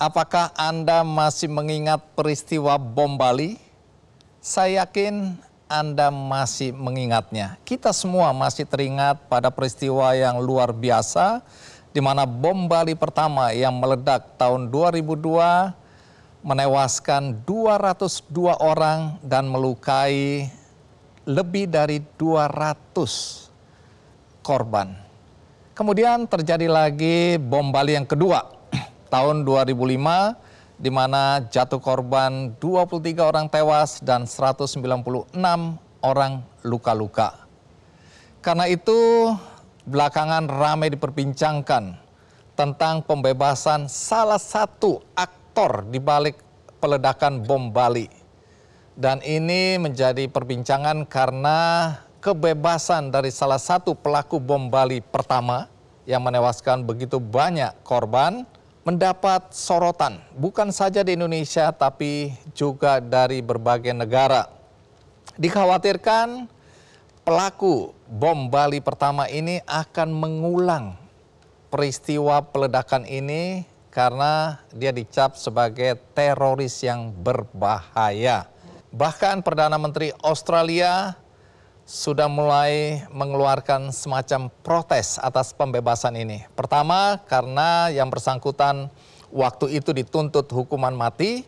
Apakah Anda masih mengingat peristiwa bom Bali? Saya yakin Anda masih mengingatnya. Kita semua masih teringat pada peristiwa yang luar biasa di mana bom Bali pertama yang meledak tahun 2002 menewaskan 202 orang dan melukai lebih dari 200 korban. Kemudian terjadi lagi bom Bali yang kedua tahun 2005 di mana jatuh korban 23 orang tewas dan 196 orang luka-luka. Karena itu belakangan ramai diperbincangkan tentang pembebasan salah satu aktor di balik peledakan bom Bali. Dan ini menjadi perbincangan karena kebebasan dari salah satu pelaku bom Bali pertama yang menewaskan begitu banyak korban mendapat sorotan bukan saja di Indonesia tapi juga dari berbagai negara. Dikhawatirkan pelaku bom Bali pertama ini akan mengulang peristiwa peledakan ini karena dia dicap sebagai teroris yang berbahaya. Bahkan Perdana Menteri Australia sudah mulai mengeluarkan semacam protes atas pembebasan ini. Pertama, karena yang bersangkutan waktu itu dituntut hukuman mati,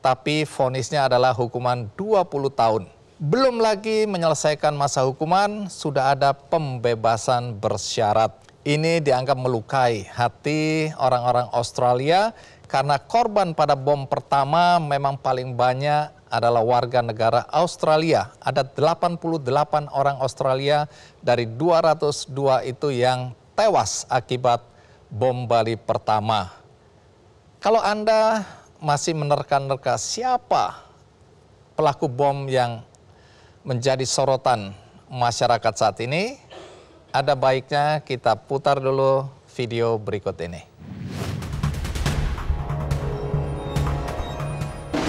tapi vonisnya adalah hukuman 20 tahun. Belum lagi menyelesaikan masa hukuman, sudah ada pembebasan bersyarat. Ini dianggap melukai hati orang-orang Australia karena korban pada bom pertama memang paling banyak adalah warga negara Australia. Ada 88 orang Australia dari 202 itu yang tewas akibat bom Bali pertama. Kalau Anda masih menerka-nerka siapa pelaku bom yang menjadi sorotan masyarakat saat ini, ada baiknya kita putar dulu video berikut ini.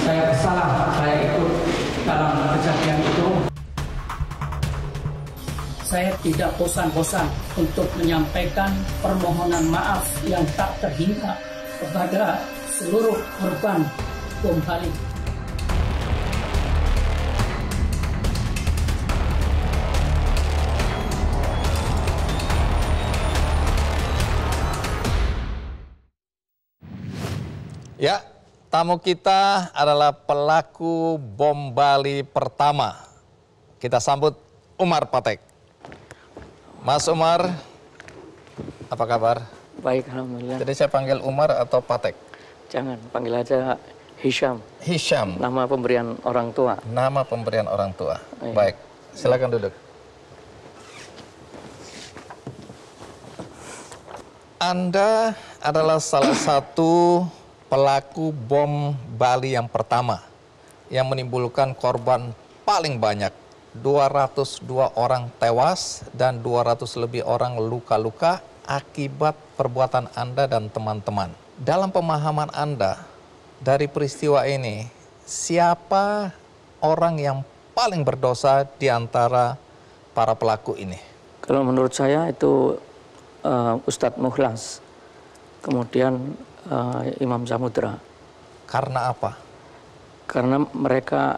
Saya salah, saya ikut dalam kejadian itu. Saya tidak bosan-bosan untuk menyampaikan permohonan maaf yang tak terhingga kepada seluruh korban bom Bali. Ya, tamu kita adalah pelaku bom Bali pertama. Kita sambut Umar Patek. Mas Umar, apa kabar? Baik, alhamdulillah. Jadi saya panggil Umar atau Patek? Jangan, panggil aja Hisham. Hisham. Nama pemberian orang tua. Nama pemberian orang tua. Iya. Baik, silakan duduk. Anda adalah salah satu pelaku bom Bali yang pertama yang menimbulkan korban paling banyak. 202 orang tewas dan 200 lebih orang luka-luka akibat perbuatan Anda dan teman-teman. Dalam pemahaman Anda dari peristiwa ini, siapa orang yang paling berdosa di antara para pelaku ini? Kalau menurut saya itu Ustadz Mukhlas, kemudian Imam Samudra. Karena apa? Karena mereka,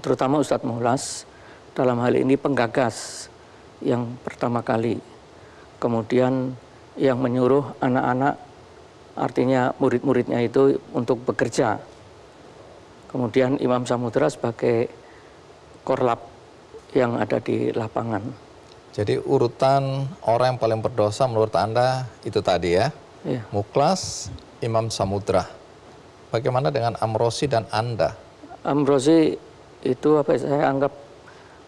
terutama Ustadz Mukhlas, dalam hal ini penggagas yang pertama kali. Kemudian yang menyuruh anak-anak, artinya murid-muridnya itu untuk bekerja. Kemudian Imam Samudra sebagai korlap yang ada di lapangan. Jadi urutan orang yang paling berdosa menurut Anda itu tadi ya? Ya. Mukhlas, Imam Samudra. Bagaimana dengan Amrozi dan Anda? Amrozi itu apa saya anggap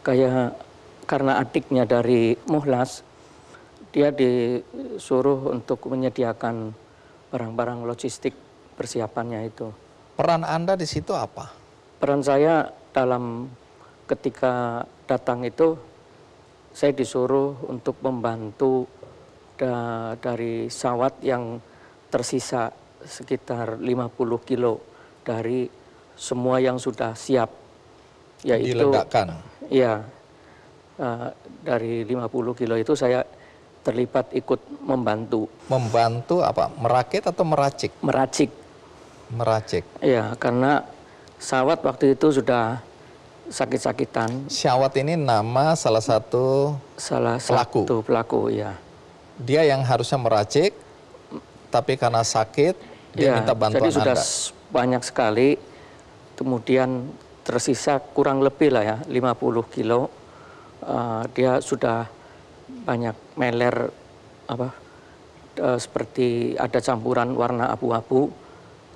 kayak karena adiknya dari Mukhlas, dia disuruh untuk menyediakan barang-barang logistik persiapannya itu. Peran Anda di situ apa? Peran saya dalam ketika datang itu, saya disuruh untuk membantu dari sawat yang tersisa sekitar 50 kilo dari semua yang sudah siap. Yaitu, diledakkan? Iya, dari 50 kilo itu saya terlibat ikut membantu. Membantu apa? Merakit atau meracik? Meracik. Meracik. Ya, karena Syawat waktu itu sudah sakit-sakitan. Syawat ini nama salah satu pelaku, ya. Dia yang harusnya meracik, tapi karena sakit, dia minta bantuan jadi sudah Anda. Banyak sekali, kemudian tersisa kurang lebih lah ya, 50 kilo. Dia sudah banyak meler, seperti ada campuran warna abu-abu.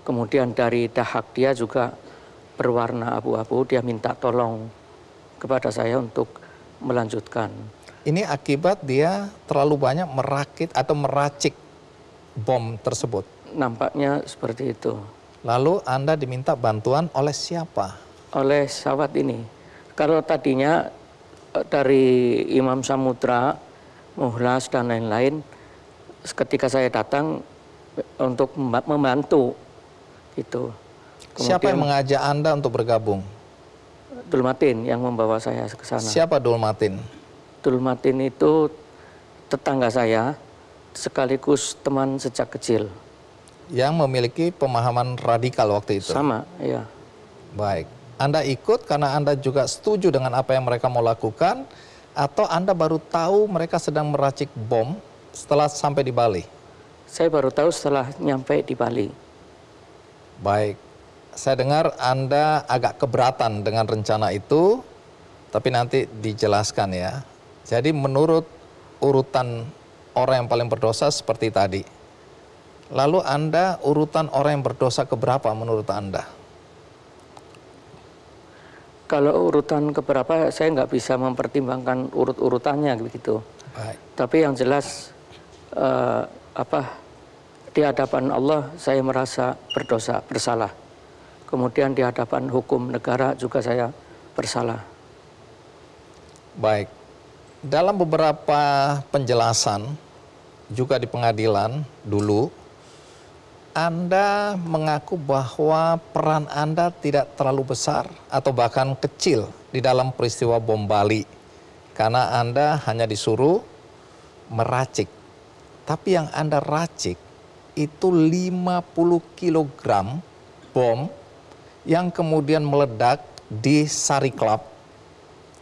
Kemudian dari dahak dia juga berwarna abu-abu. Dia minta tolong kepada saya untuk melanjutkan. Ini akibat dia terlalu banyak merakit atau meracik bom tersebut. Nampaknya seperti itu. Lalu Anda diminta bantuan oleh siapa? Oleh Syawat ini. Kalau tadinya dari Imam Samudra, Muhlas dan lain-lain, ketika saya datang untuk membantu itu. Siapa yang mengajak Anda untuk bergabung? Dulmatin yang membawa saya ke sana. Siapa Dulmatin? Dulmatin itu tetangga saya, sekaligus teman sejak kecil. Yang memiliki pemahaman radikal waktu itu? Sama, ya. Baik. Anda ikut karena Anda juga setuju dengan apa yang mereka mau lakukan, atau Anda baru tahu mereka sedang meracik bom setelah sampai di Bali? Saya baru tahu setelah nyampe di Bali. Baik. Saya dengar Anda agak keberatan dengan rencana itu, tapi nanti dijelaskan ya. Jadi menurut urutan orang yang paling berdosa seperti tadi. Lalu Anda urutan orang yang berdosa keberapa menurut Anda? Kalau urutan keberapa saya nggak bisa mempertimbangkan urut-urutannya begitu. Baik. Tapi yang jelas di hadapan Allah saya merasa berdosa, bersalah. Kemudian di hadapan hukum negara juga saya bersalah. Baik. Dalam beberapa penjelasan juga di pengadilan dulu, Anda mengaku bahwa peran Anda tidak terlalu besar atau bahkan kecil di dalam peristiwa bom Bali. Karena Anda hanya disuruh meracik. Tapi yang Anda racik itu 50 kg bom yang kemudian meledak di Sari Club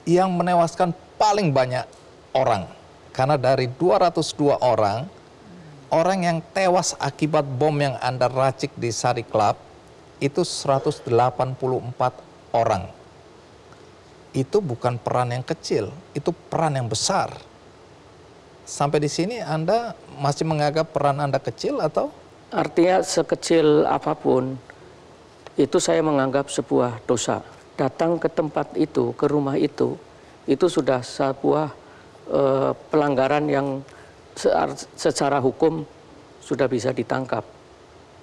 yang menewaskan paling banyak orang. Karena dari 202 orang yang tewas akibat bom yang Anda racik di Sari Club itu 184 orang. Itu bukan peran yang kecil, itu peran yang besar. Sampai di sini Anda masih menganggap peran Anda kecil atau? Artinya sekecil apapun, itu saya menganggap sebuah dosa. Datang ke tempat itu, ke rumah itu sudah sebuah pelanggaran yang secara hukum sudah bisa ditangkap.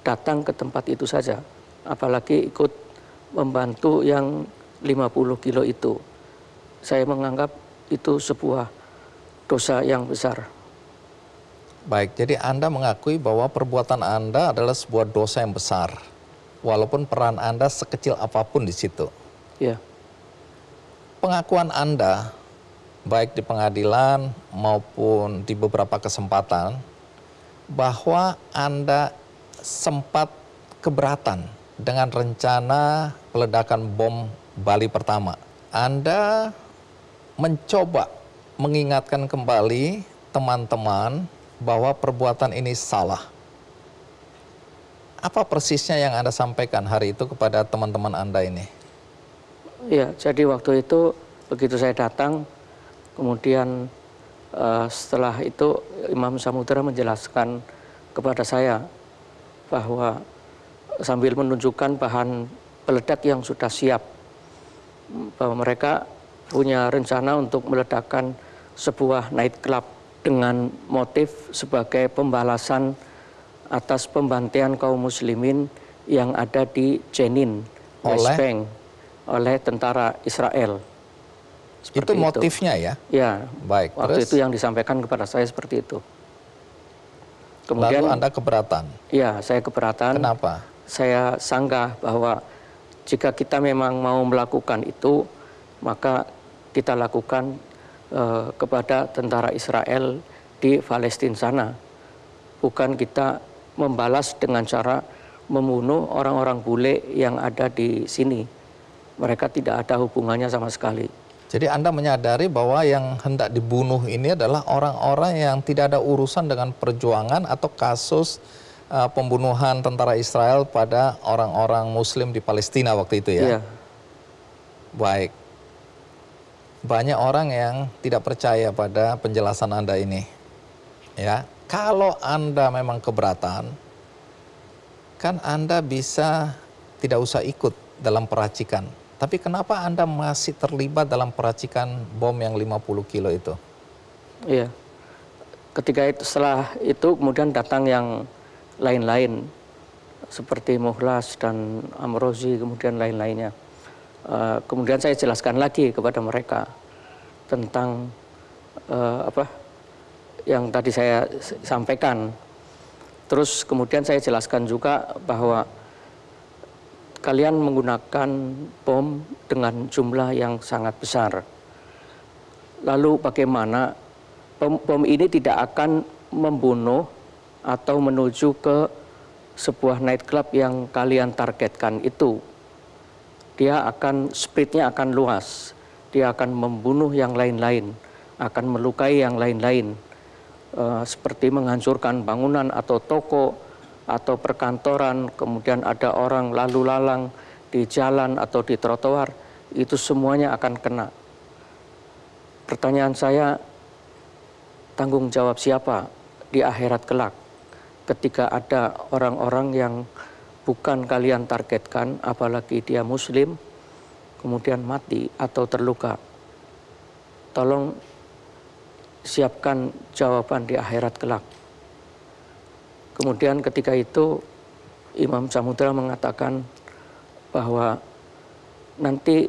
Datang ke tempat itu saja, apalagi ikut membantu yang 50 kilo itu. Saya menganggap itu sebuah dosa yang besar. Baik, jadi Anda mengakui bahwa perbuatan Anda adalah sebuah dosa yang besar, walaupun peran Anda sekecil apapun di situ. Ya. Pengakuan Anda, baik di pengadilan maupun di beberapa kesempatan, bahwa Anda sempat keberatan dengan rencana peledakan bom Bali pertama. Anda mencoba mengingatkan kembali teman-teman bahwa perbuatan ini salah. Apa persisnya yang Anda sampaikan hari itu kepada teman-teman Anda ini? Ya, jadi waktu itu begitu saya datang, kemudian setelah itu Imam Samudra menjelaskan kepada saya bahwa sambil menunjukkan bahan peledak yang sudah siap, bahwa mereka punya rencana untuk meledakkan sebuah night club dengan motif sebagai pembalasan atas pembantaian kaum muslimin yang ada di Jenin, West Bank, oleh tentara Israel. Itu motifnya ya? Ya, baik. Waktu itu yang disampaikan kepada saya seperti itu. Kemudian, lalu Anda keberatan? Ya, saya keberatan. Kenapa? Saya sanggah bahwa jika kita memang mau melakukan itu, maka kita lakukan kepada tentara Israel di Palestina sana. Bukan kita membalas dengan cara membunuh orang-orang bule yang ada di sini. Mereka tidak ada hubungannya sama sekali. Jadi Anda menyadari bahwa yang hendak dibunuh ini adalah orang-orang yang tidak ada urusan dengan perjuangan atau kasus pembunuhan tentara Israel pada orang-orang Muslim di Palestina waktu itu ya? Iya. Baik. Banyak orang yang tidak percaya pada penjelasan Anda ini. Ya, kalau Anda memang keberatan, kan Anda bisa tidak usah ikut dalam peracikan. Tapi kenapa Anda masih terlibat dalam peracikan bom yang 50 kilo itu? Iya. Ketika itu, setelah itu kemudian datang yang lain-lain seperti Mukhlas dan Amrozi, kemudian lain-lainnya. Kemudian saya jelaskan lagi kepada mereka tentang apa yang tadi saya sampaikan. Terus kemudian saya jelaskan juga bahwa kalian menggunakan bom dengan jumlah yang sangat besar. Lalu bagaimana bom ini tidak akan membunuh atau menuju ke sebuah nightclub yang kalian targetkan itu. Dia akan, speednya akan luas. Dia akan membunuh yang lain-lain, akan melukai yang lain-lain. Seperti menghancurkan bangunan atau toko, atau perkantoran, kemudian ada orang lalu lalang di jalan atau di trotoar, itu semuanya akan kena. Pertanyaan saya, tanggung jawab siapa di akhirat kelak ketika ada orang-orang yang bukan kalian targetkan, apalagi dia Muslim, kemudian mati atau terluka? Tolong siapkan jawaban di akhirat kelak. Kemudian ketika itu Imam Samudra mengatakan bahwa nanti,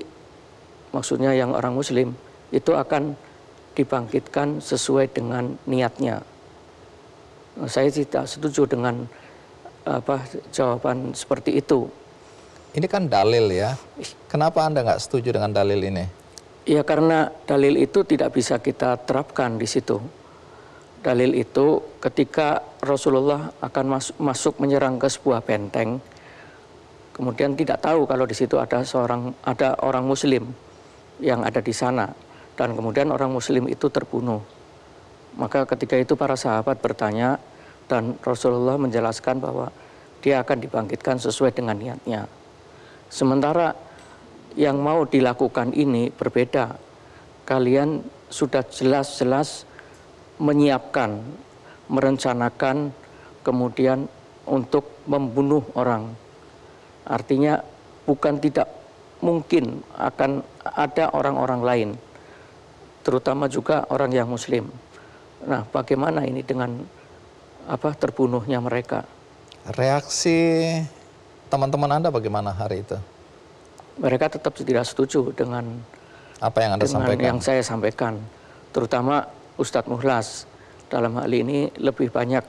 maksudnya yang orang Muslim, itu akan dibangkitkan sesuai dengan niatnya. Saya tidak setuju dengan jawaban seperti itu. Ini kan dalil ya. Kenapa Anda nggak setuju dengan dalil ini? Ya karena dalil itu tidak bisa kita terapkan di situ. Dalil itu ketika Rasulullah akan masuk menyerang ke sebuah benteng, kemudian tidak tahu kalau di situ ada orang Muslim yang ada di sana, dan kemudian orang Muslim itu terbunuh. Maka ketika itu para sahabat bertanya, dan Rasulullah menjelaskan bahwa dia akan dibangkitkan sesuai dengan niatnya. Sementara yang mau dilakukan ini berbeda. Kalian sudah jelas-jelas menyiapkan, merencanakan, kemudian untuk membunuh orang. Artinya bukan tidak mungkin akan ada orang-orang lain, terutama juga orang yang Muslim. Nah, bagaimana ini dengan terbunuhnya mereka? Reaksi teman-teman Anda bagaimana hari itu? Mereka tetap tidak setuju dengan apa yang Anda sampaikan? Yang saya sampaikan, terutama Ustadz Mukhlas dalam hal ini lebih banyak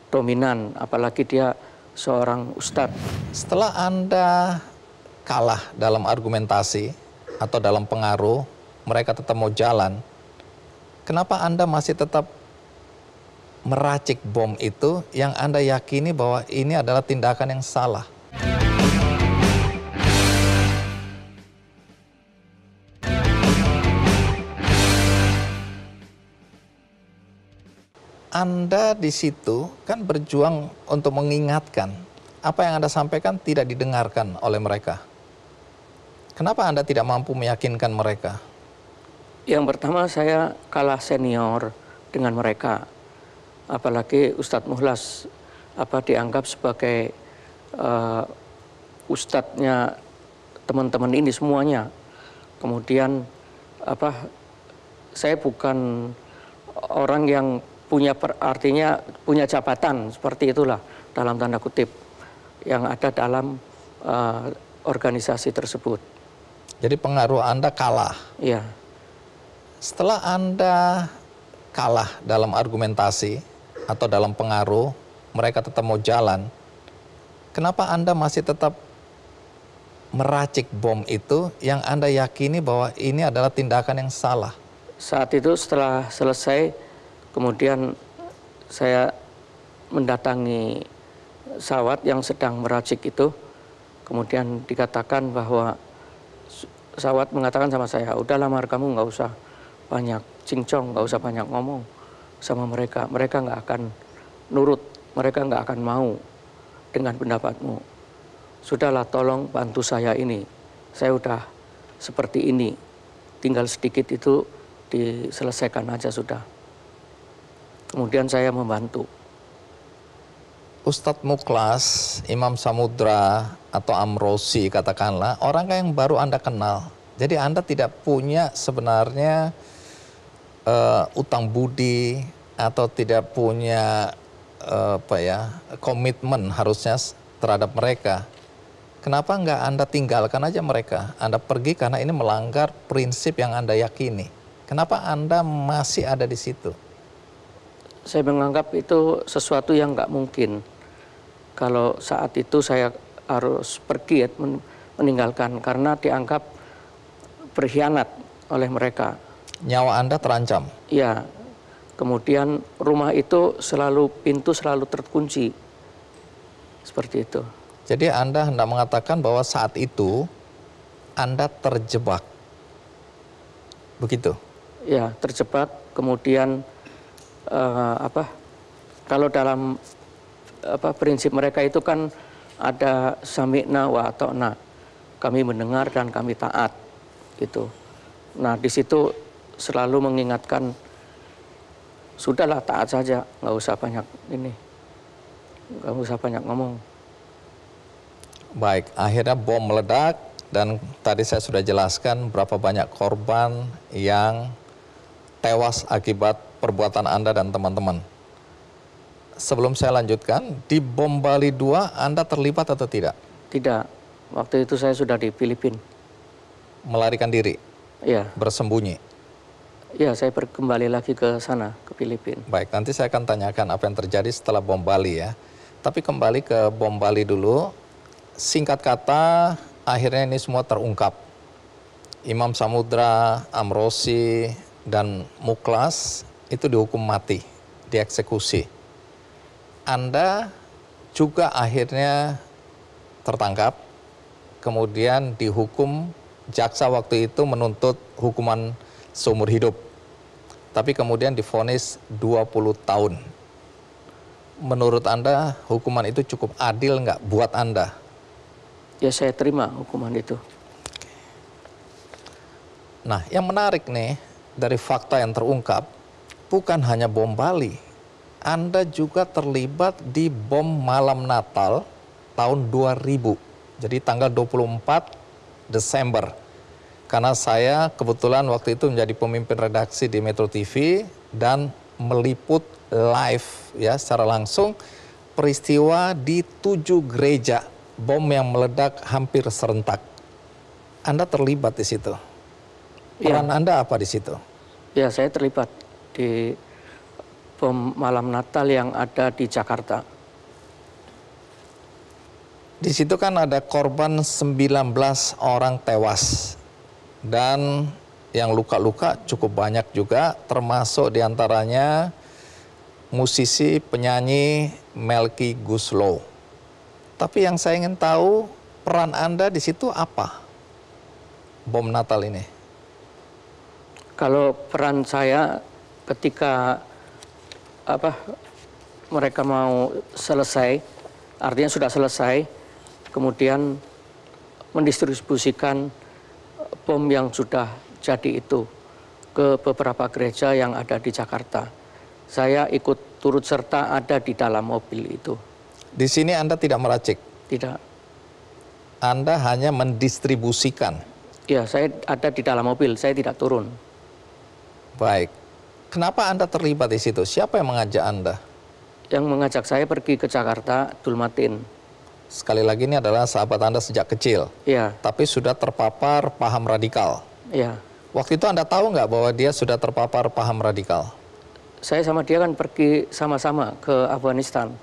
dominan, apalagi dia seorang ustadz. Setelah Anda kalah dalam argumentasi atau dalam pengaruh, mereka tetap mau jalan, kenapa Anda masih tetap meracik bom itu yang Anda yakini bahwa ini adalah tindakan yang salah? Anda di situ kan berjuang untuk mengingatkan. Apa yang Anda sampaikan tidak didengarkan oleh mereka. Kenapa Anda tidak mampu meyakinkan mereka? Yang pertama, saya kalah senior dengan mereka. Apalagi Ustadz Mukhlas dianggap sebagai ustadznya teman-teman ini semuanya. Kemudian saya bukan orang yang artinya punya jabatan seperti itulah dalam tanda kutip yang ada dalam organisasi tersebut. Jadi pengaruh Anda kalah. Iya. Setelah Anda kalah dalam argumentasi atau dalam pengaruh, mereka tetap mau jalan. Kenapa Anda masih tetap meracik bom itu yang Anda yakini bahwa ini adalah tindakan yang salah? Saat itu setelah selesai, kemudian saya mendatangi pesawat yang sedang meracik itu, kemudian dikatakan bahwa pesawat mengatakan sama saya, udah lamar kamu nggak usah banyak cincong, nggak usah banyak ngomong sama mereka. Mereka nggak akan nurut, mereka nggak akan mau dengan pendapatmu. Sudahlah, tolong bantu saya ini. Saya udah seperti ini, tinggal sedikit itu diselesaikan aja sudah. Kemudian saya membantu. Ustadz Muklas, Imam Samudra, atau Amrosi katakanlah, orang yang baru Anda kenal. Jadi Anda tidak punya sebenarnya utang budi atau tidak punya komitmen harusnya terhadap mereka. Kenapa nggak Anda tinggalkan aja mereka? Anda pergi karena ini melanggar prinsip yang Anda yakini. Kenapa Anda masih ada di situ? Saya menganggap itu sesuatu yang nggak mungkin. Kalau saat itu saya harus pergi meninggalkan karena dianggap berkhianat oleh mereka. Nyawa Anda terancam? Ya, kemudian rumah itu pintu selalu terkunci. Seperti itu. Jadi Anda hendak mengatakan bahwa saat itu Anda terjebak. Begitu? Ya, terjebak. Kemudian kalau dalam prinsip mereka itu kan ada sami'na wa ata'na. Kami mendengar dan kami taat gitu. Nah, di situ selalu mengingatkan, sudahlah taat saja, nggak usah banyak ini, nggak usah banyak ngomong. Baik, akhirnya bom meledak dan tadi saya sudah jelaskan berapa banyak korban yang tewas akibat perbuatan Anda dan teman-teman. Sebelum saya lanjutkan, di bom Bali 2 Anda terlibat atau tidak? Tidak, waktu itu saya sudah di Filipina. Melarikan diri? Iya. Bersembunyi? Iya, saya kembali lagi ke sana, ke Filipina. Baik, nanti saya akan tanyakan apa yang terjadi setelah bom Bali ya. Tapi kembali ke bom Bali dulu. Singkat kata, akhirnya ini semua terungkap. Imam Samudra, Amrosi, dan Muklas itu dihukum mati, dieksekusi. Anda juga akhirnya tertangkap, kemudian dihukum, jaksa waktu itu menuntut hukuman seumur hidup. Tapi kemudian divonis 20 tahun. Menurut Anda hukuman itu cukup adil nggak buat Anda? Ya, saya terima hukuman itu. Nah, yang menarik nih, dari fakta yang terungkap, bukan hanya bom Bali. Anda juga terlibat di bom malam Natal tahun 2000. Jadi tanggal 24 Desember. Karena saya kebetulan waktu itu menjadi pemimpin redaksi di Metro TV dan meliput live ya secara langsung peristiwa di 7 gereja bom yang meledak hampir serentak. Anda terlibat di situ. Peran Anda apa di situ? Ya, saya terlibat di bom malam Natal yang ada di Jakarta. Di situ kan ada korban 19 orang tewas. Dan yang luka-luka cukup banyak juga, termasuk diantaranya musisi penyanyi Melky Goeslaw. Tapi yang saya ingin tahu, peran Anda di situ apa? Bom Natal ini. Kalau peran saya ketika mereka mau selesai, artinya sudah selesai, kemudian mendistribusikan bom yang sudah jadi itu ke beberapa gereja yang ada di Jakarta. Saya ikut turut serta ada di dalam mobil itu. Di sini Anda tidak meracik? Tidak. Anda hanya mendistribusikan? Ya, saya ada di dalam mobil, saya tidak turun. Baik. Kenapa Anda terlibat di situ? Siapa yang mengajak Anda? Yang mengajak saya pergi ke Jakarta, Dulmatin. Sekali lagi ini adalah sahabat Anda sejak kecil. Iya. Tapi sudah terpapar paham radikal. Iya. Waktu itu Anda tahu nggak bahwa dia sudah terpapar paham radikal? Saya sama dia kan pergi sama-sama ke Afghanistan.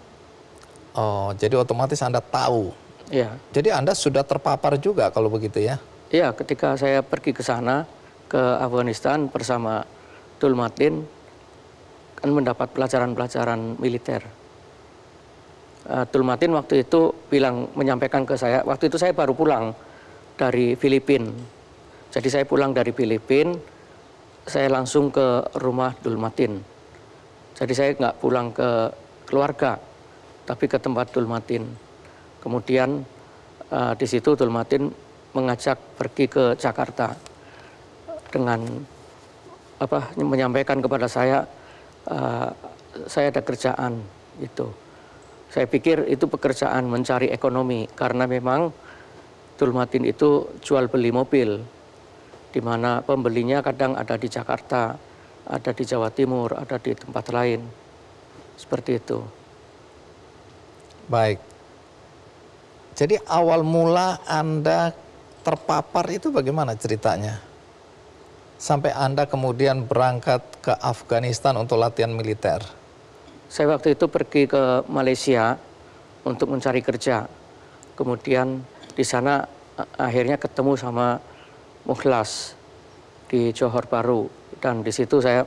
Oh, jadi otomatis Anda tahu. Iya. Jadi Anda sudah terpapar juga kalau begitu ya? Iya, ketika saya pergi ke sana, ke Afghanistan bersama Dulmatin, kan mendapat pelajaran-pelajaran militer. Dulmatin waktu itu menyampaikan ke saya, waktu itu saya baru pulang dari Filipina. Jadi saya pulang dari Filipina, saya langsung ke rumah Dulmatin. Jadi saya nggak pulang ke keluarga, tapi ke tempat Dulmatin. Kemudian di situ Dulmatin mengajak pergi ke Jakarta dengan menyampaikan kepada saya ada kerjaan itu. Saya pikir itu pekerjaan mencari ekonomi karena memang Dulmatin itu jual beli mobil, di mana pembelinya kadang ada di Jakarta, ada di Jawa Timur, ada di tempat lain. Seperti itu. Baik. Jadi awal mula Anda terpapar itu bagaimana ceritanya? Sampai Anda kemudian berangkat ke Afghanistan untuk latihan militer. Saya waktu itu pergi ke Malaysia untuk mencari kerja. Kemudian di sana akhirnya ketemu sama Mukhlas di Johor Bahru, dan di situ saya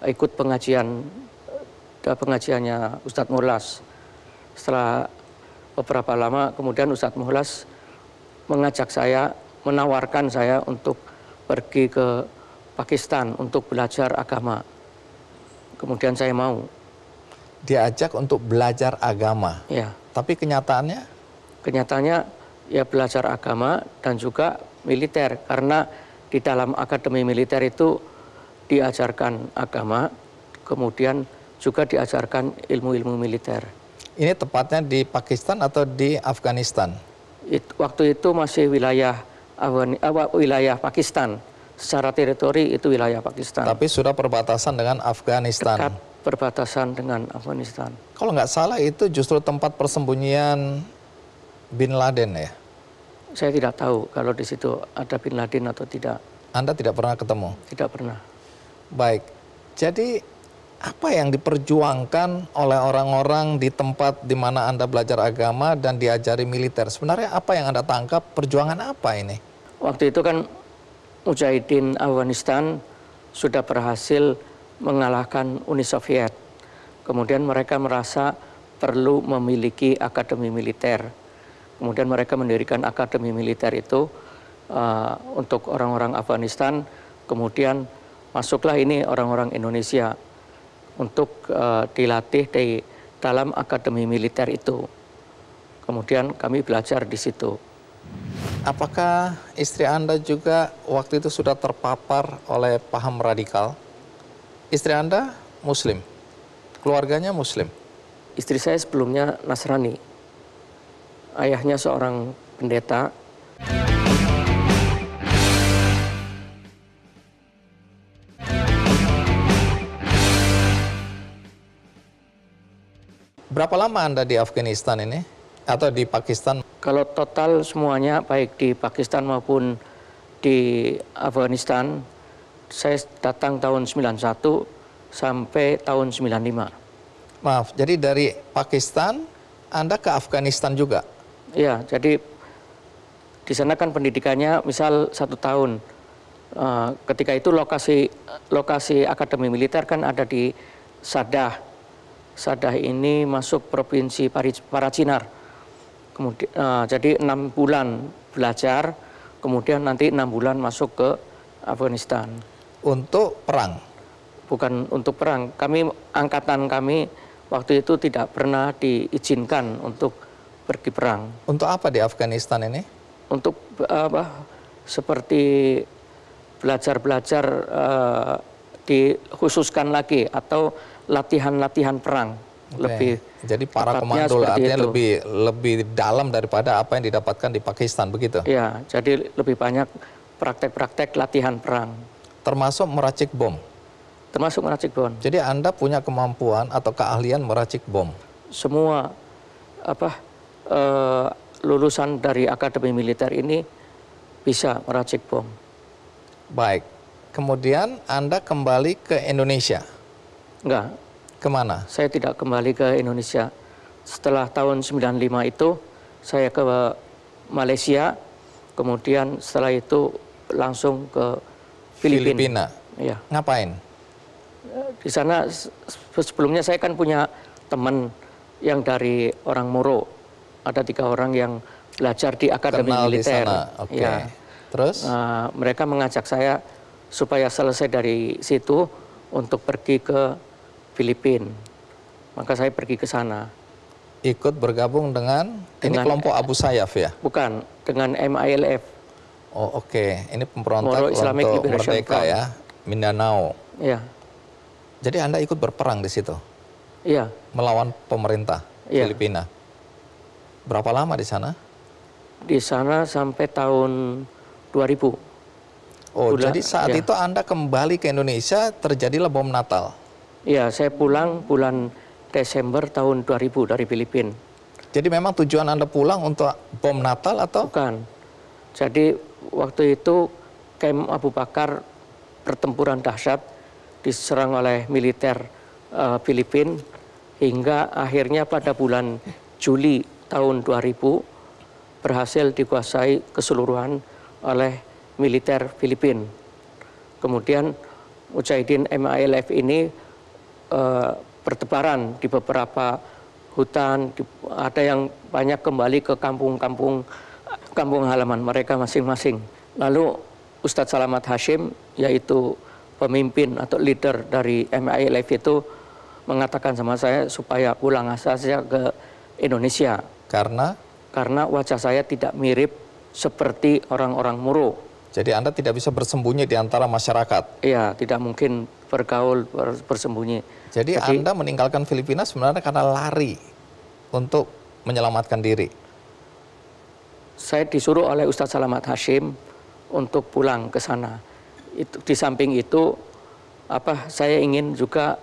ikut pengajiannya Ustadz Mukhlas. Setelah beberapa lama kemudian Ustadz Mukhlas menawarkan saya untuk pergi ke Pakistan untuk belajar agama. Kemudian saya mau. Diajak untuk belajar agama. Ya. Tapi kenyataannya? Kenyataannya ya belajar agama dan juga militer, karena di dalam akademi militer itu diajarkan agama, kemudian juga diajarkan ilmu-ilmu militer. Ini tepatnya di Pakistan atau di Afghanistan? Waktu itu masih wilayah Pakistan. Secara teritori itu wilayah Pakistan. Tapi sudah perbatasan dengan Afghanistan. Dekat perbatasan dengan Afghanistan. Kalau nggak salah itu justru tempat persembunyian Bin Laden ya? Saya tidak tahu kalau di situ ada Bin Laden atau tidak. Anda tidak pernah ketemu? Tidak pernah. Baik, jadi apa yang diperjuangkan oleh orang-orang di tempat di mana Anda belajar agama dan diajari militer? Sebenarnya apa yang Anda tangkap, perjuangan apa ini? Waktu itu kan Mujahidin Afghanistan sudah berhasil mengalahkan Uni Soviet. Kemudian mereka merasa perlu memiliki akademi militer. Kemudian mereka mendirikan akademi militer itu untuk orang-orang Afghanistan. Kemudian masuklah ini orang-orang Indonesia untuk dilatih di dalam akademi militer itu. Kemudian kami belajar di situ. Apakah istri Anda juga waktu itu sudah terpapar oleh paham radikal? Istri Anda Muslim, keluarganya Muslim. Istri saya sebelumnya Nasrani, ayahnya seorang pendeta. Berapa lama Anda di Afghanistan ini? Atau di Pakistan? Kalau total semuanya, baik di Pakistan maupun di Afghanistan, saya datang tahun 91 sampai tahun 95. Maaf, jadi dari Pakistan Anda ke Afghanistan juga? Iya, jadi di sana kan pendidikannya misal 1 tahun. Ketika itu lokasi akademi militer kan ada di Sadah. Sadah ini masuk provinsi Parachinar. Kemudian, jadi 6 bulan belajar, kemudian nanti 6 bulan masuk ke Afghanistan. Untuk perang? Bukan untuk perang. Angkatan kami waktu itu tidak pernah diizinkan untuk pergi perang. Untuk apa di Afghanistan ini? Untuk seperti belajar-belajar dikhususkan lagi atau latihan-latihan perang. Lebih jadi para komando artinya lebih dalam daripada apa yang didapatkan di Pakistan, begitu? Ya, jadi lebih banyak praktek-praktek latihan perang. Termasuk meracik bom? Termasuk meracik bom. Jadi Anda punya kemampuan atau keahlian meracik bom? Semua lulusan dari akademi militer ini bisa meracik bom. Baik. Kemudian Anda kembali ke Indonesia? Enggak. Kemana? Saya tidak kembali ke Indonesia. Setelah tahun 95 itu, saya ke Malaysia. Kemudian setelah itu langsung ke Filipina. Ya. Ngapain? Di sana sebelumnya saya kan punya teman yang dari orang Moro. Ada 3 orang yang belajar di Akademi Kenal Militer. di sana. Oke. Ya. Terus? Mereka mengajak saya supaya selesai dari situ untuk pergi ke Filipina. Maka saya pergi ke sana. Ikut bergabung dengan ini kelompok Abu Sayyaf ya? Bukan, dengan MILF. Oh oke. Ini pemberontak Moro Islamic untuk Liberation merdeka Front. ya, Mindanao. Iya. Jadi Anda ikut berperang di situ? Iya. Melawan pemerintah Filipina. Berapa lama di sana? Di sana sampai tahun 2000. Oh, jadi saat itu Anda kembali ke Indonesia, terjadilah bom Natal? Iya, saya pulang bulan Desember tahun 2000 dari Filipina. Jadi memang tujuan Anda pulang untuk bom Natal atau? Bukan. Jadi waktu itu Kem Abu Bakar pertempuran dahsyat diserang oleh militer Filipina hingga akhirnya pada bulan Juli tahun 2000 berhasil dikuasai keseluruhan oleh militer Filipina. Kemudian Mujahidin MILF ini bertebaran di beberapa hutan, ada yang banyak kembali ke kampung halaman mereka masing-masing. Lalu Ustadz Salamat Hashim, yaitu pemimpin atau leader dari MILF itu mengatakan sama saya supaya pulang saja ke Indonesia. Karena wajah saya tidak mirip seperti orang-orang Moro. Jadi Anda tidak bisa bersembunyi di antara masyarakat? Iya, tidak mungkin bergaul, bersembunyi. Jadi Anda meninggalkan Filipina sebenarnya karena lari untuk menyelamatkan diri? Saya disuruh oleh Ustadz Salamat Hashim untuk pulang ke sana. Di samping itu, saya ingin juga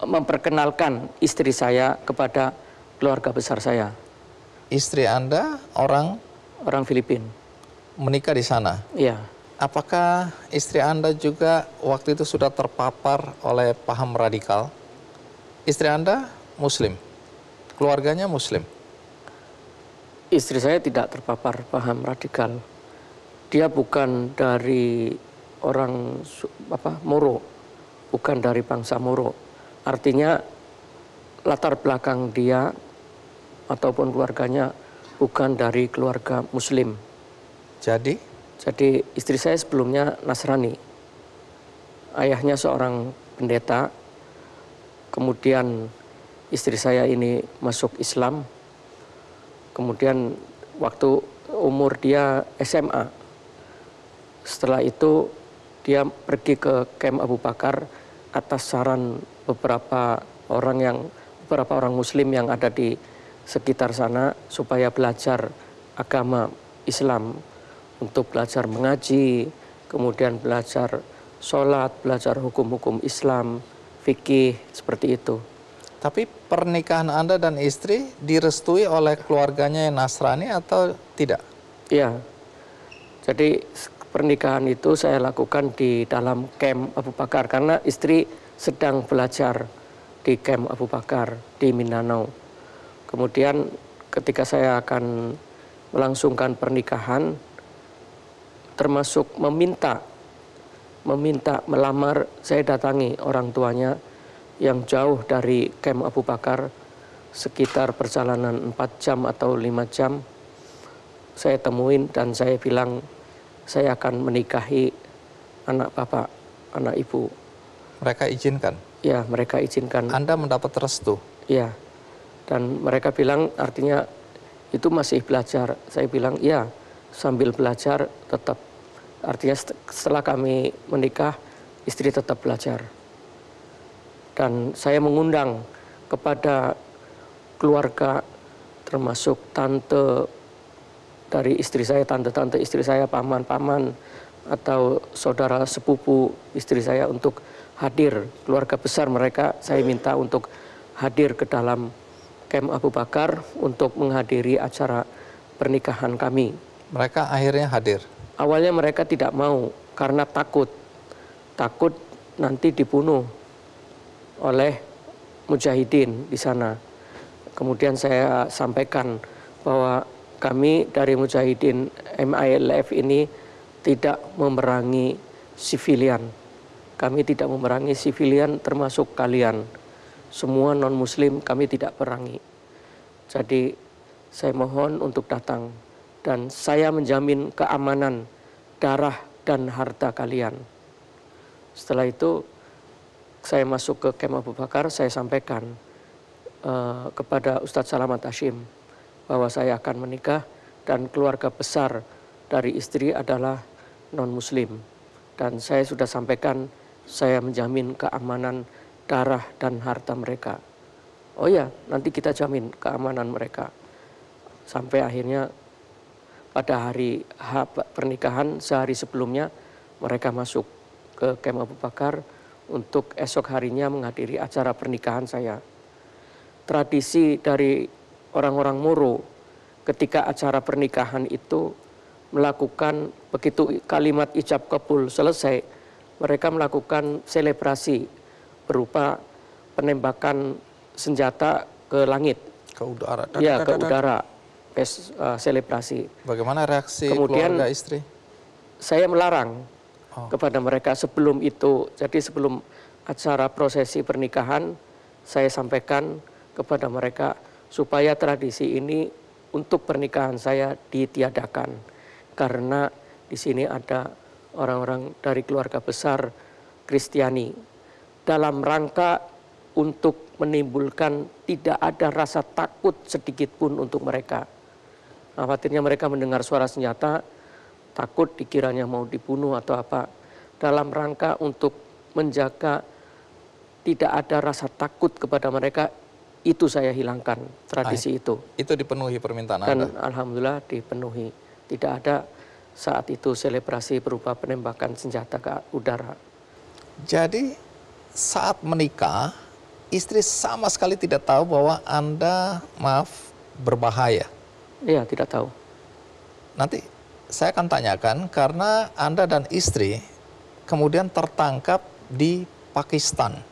memperkenalkan istri saya kepada keluarga besar saya. Istri Anda orang Filipina. Menikah di sana? Iya. Apakah istri Anda juga waktu itu sudah terpapar oleh paham radikal? Istri Anda Muslim? Keluarganya Muslim? Istri saya tidak terpapar paham radikal. Dia bukan dari orang Moro, bukan dari bangsa Moro. Artinya latar belakang dia ataupun keluarganya bukan dari keluarga Muslim. Jadi istri saya sebelumnya Nasrani. Ayahnya seorang pendeta. Kemudian istri saya ini masuk Islam. Kemudian waktu umur dia SMA. Setelah itu dia pergi ke Kem Abu Bakar atas saran beberapa orang Muslim yang ada di sekitar sana supaya belajar agama Islam, untuk belajar mengaji, kemudian belajar sholat, belajar hukum-hukum Islam, fikih, seperti itu. Tapi pernikahan Anda dan istri direstui oleh keluarganya yang Nasrani atau tidak? Iya. Jadi pernikahan itu saya lakukan di dalam Kem Abu Bakar karena istri sedang belajar di Kem Abu Bakar di Mindanao. Kemudian ketika saya akan melangsungkan pernikahan, termasuk meminta melamar, saya datangi orang tuanya yang jauh dari Kem Abu Bakar, sekitar perjalanan 4 jam atau 5 jam. Saya temuin dan saya bilang, saya akan menikahi anak bapak, anak ibu. Mereka izinkan? Ya, mereka izinkan. Anda mendapat restu? Ya, dan mereka bilang artinya itu masih belajar. Saya bilang, ya, sambil belajar tetap. Artinya setelah kami menikah, istri tetap belajar. Dan saya mengundang kepada keluarga, termasuk tante dari istri saya, tante-tante istri saya, paman-paman, atau saudara sepupu istri saya untuk hadir. Keluarga besar mereka saya minta untuk hadir ke dalam Kem Abu Bakar untuk menghadiri acara pernikahan kami. Mereka akhirnya hadir? Awalnya mereka tidak mau karena takut nanti dibunuh oleh mujahidin di sana. Kemudian saya sampaikan bahwa kami dari mujahidin MILF ini tidak memerangi sivilian. Kami tidak memerangi sivilian termasuk kalian. semua non-muslim kami tidak perangi. Jadi saya mohon untuk datang dan saya menjamin keamanan darah dan harta kalian. Setelah itu saya masuk ke Kem Abu Bakar, saya sampaikan kepada Ustadz Salamat Hashim bahwa saya akan menikah dan keluarga besar dari istri adalah non-muslim. Dan saya sudah sampaikan saya menjamin keamanan darah dan harta mereka. Oh ya, nanti kita jamin keamanan mereka. Sampai akhirnya pada hari pernikahan sehari sebelumnya mereka masuk ke Kem Abu Bakar untuk esok harinya menghadiri acara pernikahan saya. Tradisi dari orang-orang Moro ketika acara pernikahan itu melakukan, begitu kalimat ijab kabul selesai, mereka melakukan selebrasi berupa penembakan senjata ke langit. Ke udara. Ya, ke udara. Selebrasi. Bagaimana reaksi kemudian, keluarga istri? Saya melarang kepada mereka sebelum itu. Jadi sebelum acara prosesi pernikahan, saya sampaikan kepada mereka supaya tradisi ini untuk pernikahan saya ditiadakan. Karena di sini ada orang-orang dari keluarga besar Kristiani. Dalam rangka untuk menimbulkan tidak ada rasa takut sedikit pun untuk mereka. Khawatirnya mereka mendengar suara senjata, takut dikiranya mau dibunuh atau apa. Dalam rangka untuk menjaga tidak ada rasa takut kepada mereka, itu saya hilangkan tradisi itu. Itu dipenuhi permintaan Anda? Dan alhamdulillah dipenuhi. Tidak ada saat itu selebrasi berupa penembakan senjata ke udara. Jadi saat menikah, istri sama sekali tidak tahu bahwa Anda, berbahaya. Iya, tidak tahu. Nanti saya akan tanyakan karena Anda dan istri kemudian tertangkap di Pakistan,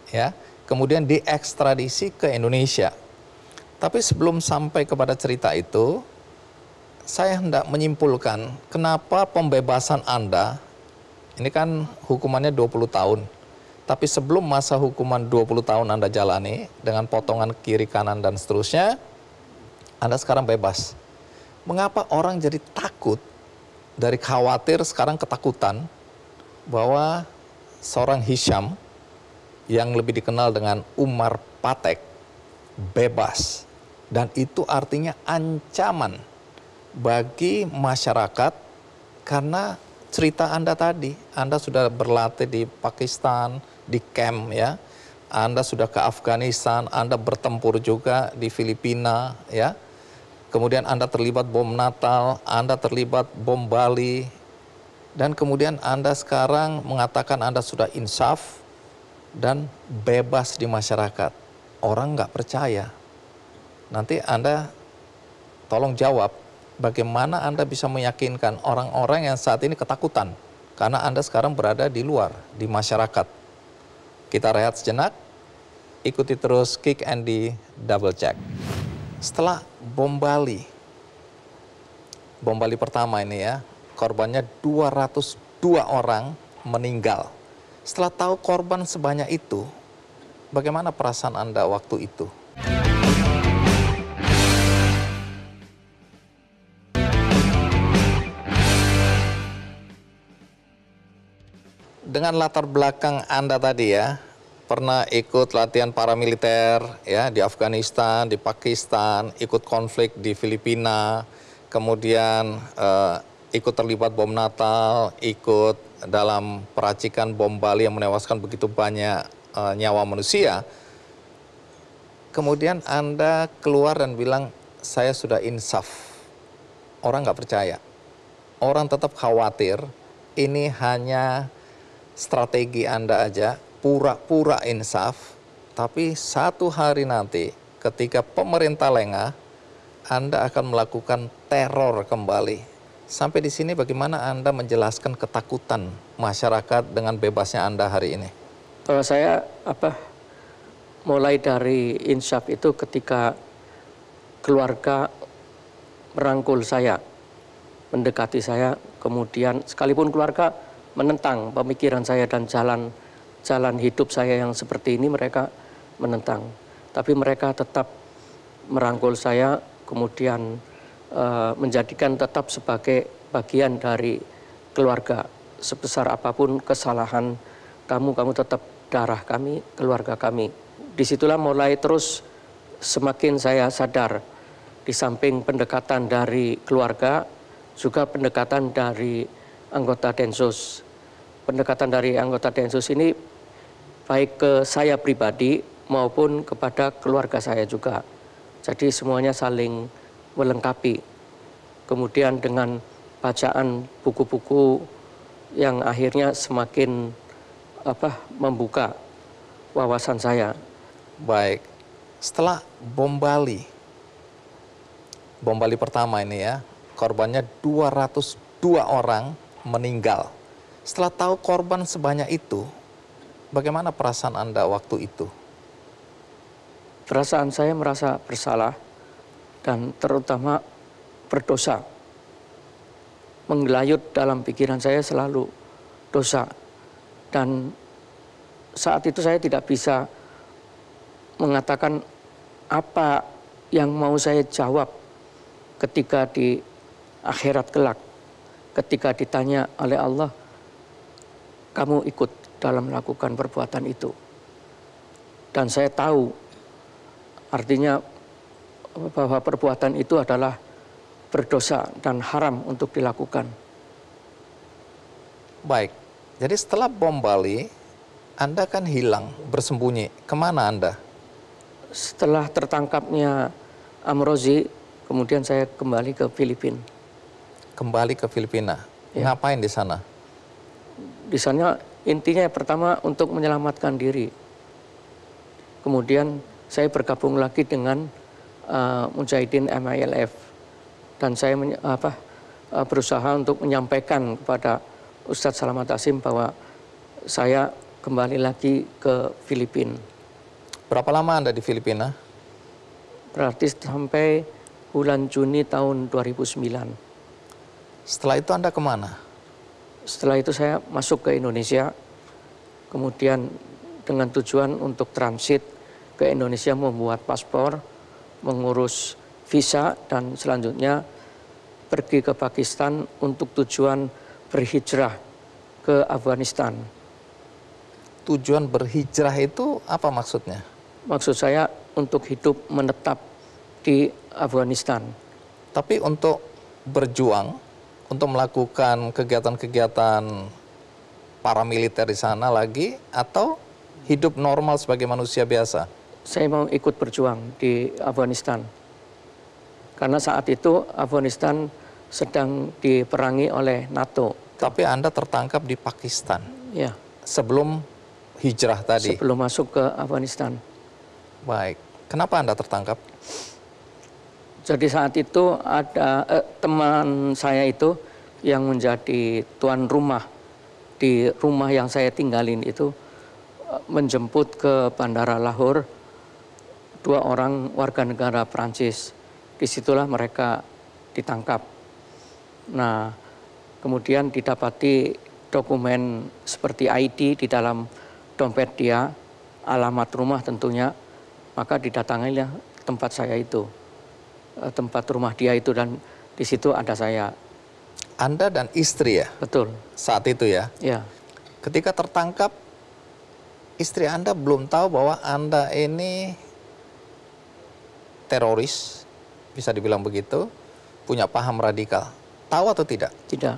ya, kemudian diekstradisi ke Indonesia. Tapi sebelum sampai kepada cerita itu, saya hendak menyimpulkan kenapa pembebasan Anda, ini kan hukumannya 20 tahun, tapi sebelum masa hukuman 20 tahun Anda jalani dengan potongan kiri kanan dan seterusnya, Anda sekarang bebas. Mengapa orang jadi takut, dari khawatir sekarang ketakutan, bahwa seorang Hisham yang lebih dikenal dengan Umar Patek bebas. Dan itu artinya ancaman bagi masyarakat karena cerita Anda tadi. Anda sudah berlatih di Pakistan, di camp ya. Anda sudah ke Afghanistan, Anda bertempur juga di Filipina ya. Kemudian Anda terlibat bom Natal, Anda terlibat bom Bali, dan kemudian Anda sekarang mengatakan Anda sudah insaf dan bebas di masyarakat. Orang nggak percaya. Nanti Anda tolong jawab, bagaimana Anda bisa meyakinkan orang-orang yang saat ini ketakutan, karena Anda sekarang berada di luar, di masyarakat. Kita rehat sejenak, ikuti terus Kick Andy Double Check. Setelah bom Bali pertama ini ya, korbannya 202 orang meninggal. Setelah tahu korban sebanyak itu, bagaimana perasaan Anda waktu itu? Dengan latar belakang Anda tadi ya, pernah ikut latihan paramiliter ya di Afghanistan, di Pakistan, ikut konflik di Filipina, kemudian ikut terlibat bom Natal, ikut dalam peracikan bom Bali yang menewaskan begitu banyak nyawa manusia. Kemudian Anda keluar dan bilang, saya sudah insaf. Orang nggak percaya. Orang tetap khawatir, ini hanya strategi Anda aja, pura-pura insaf, tapi satu hari nanti ketika pemerintah lengah, Anda akan melakukan teror kembali. Sampai di sini bagaimana Anda menjelaskan ketakutan masyarakat dengan bebasnya Anda hari ini? Kalau saya mulai dari insaf itu ketika keluarga merangkul saya, mendekati saya, kemudian sekalipun keluarga menentang pemikiran saya dan jalan hidup saya yang seperti ini, mereka menentang. Tapi mereka tetap merangkul saya, kemudian menjadikan tetap sebagai bagian dari keluarga. Sebesar apapun kesalahan kamu tetap darah kami, keluarga kami. Disitulah mulai terus semakin saya sadar, di samping pendekatan dari keluarga, juga pendekatan dari anggota Densus. Pendekatan dari anggota Densus ini baik ke saya pribadi maupun kepada keluarga saya juga. Jadi semuanya saling melengkapi. Kemudian dengan bacaan buku-buku yang akhirnya semakin membuka wawasan saya. Baik, setelah bom Bali pertama ini ya, korbannya 202 orang meninggal. Setelah tahu korban sebanyak itu, bagaimana perasaan Anda waktu itu? Perasaan saya merasa bersalah dan terutama berdosa. Menggelayut dalam pikiran saya selalu dosa. Dan saat itu saya tidak bisa mengatakan apa yang mau saya jawab ketika di akhirat kelak. Ketika ditanya oleh Allah, kamu ikut dalam melakukan perbuatan itu. Dan saya tahu artinya bahwa perbuatan itu adalah berdosa dan haram untuk dilakukan. Baik, jadi setelah bom Bali, Anda kan hilang, bersembunyi. Kemana Anda? Setelah tertangkapnya Amrozi, kemudian saya kembali ke Filipina. Kembali ke Filipina. Ya. Ngapain di sana? Di sana intinya pertama untuk menyelamatkan diri. Kemudian saya bergabung lagi dengan Mujahidin MILF. Dan saya berusaha untuk menyampaikan kepada Ustadz Salamat Hasyim bahwa saya kembali lagi ke Filipina. Berapa lama Anda di Filipina? Berarti sampai bulan Juni tahun 2009. Setelah itu Anda kemana? Setelah itu saya masuk ke Indonesia, kemudian dengan tujuan untuk transit ke Indonesia, membuat paspor, mengurus visa, dan selanjutnya pergi ke Pakistan untuk tujuan berhijrah ke Afghanistan. Tujuan berhijrah itu apa maksudnya? Maksud saya untuk hidup menetap di Afghanistan. Tapi untuk berjuang, untuk melakukan kegiatan-kegiatan paramiliter di sana lagi, atau hidup normal sebagai manusia biasa? Saya mau ikut berjuang di Afghanistan. Karena saat itu Afghanistan sedang diperangi oleh NATO. Tapi Anda tertangkap di Pakistan? Ya. Sebelum hijrah tadi? Sebelum masuk ke Afghanistan. Baik. Kenapa Anda tertangkap? Jadi saat itu ada teman saya itu yang menjadi tuan rumah di rumah yang saya tinggalin itu menjemput ke Bandara Lahore 2 orang warga negara Prancis. Disitulah mereka ditangkap. Nah, kemudian didapati dokumen seperti ID di dalam dompet dia, alamat rumah tentunya, maka didatangilah tempat saya itu, tempat rumah dia itu, dan di situ ada saya. Anda dan istri ya? Betul. Saat itu ya? Ya. Ketika tertangkap, istri Anda belum tahu bahwa Anda ini teroris, bisa dibilang begitu, punya paham radikal. Tahu atau tidak? Tidak,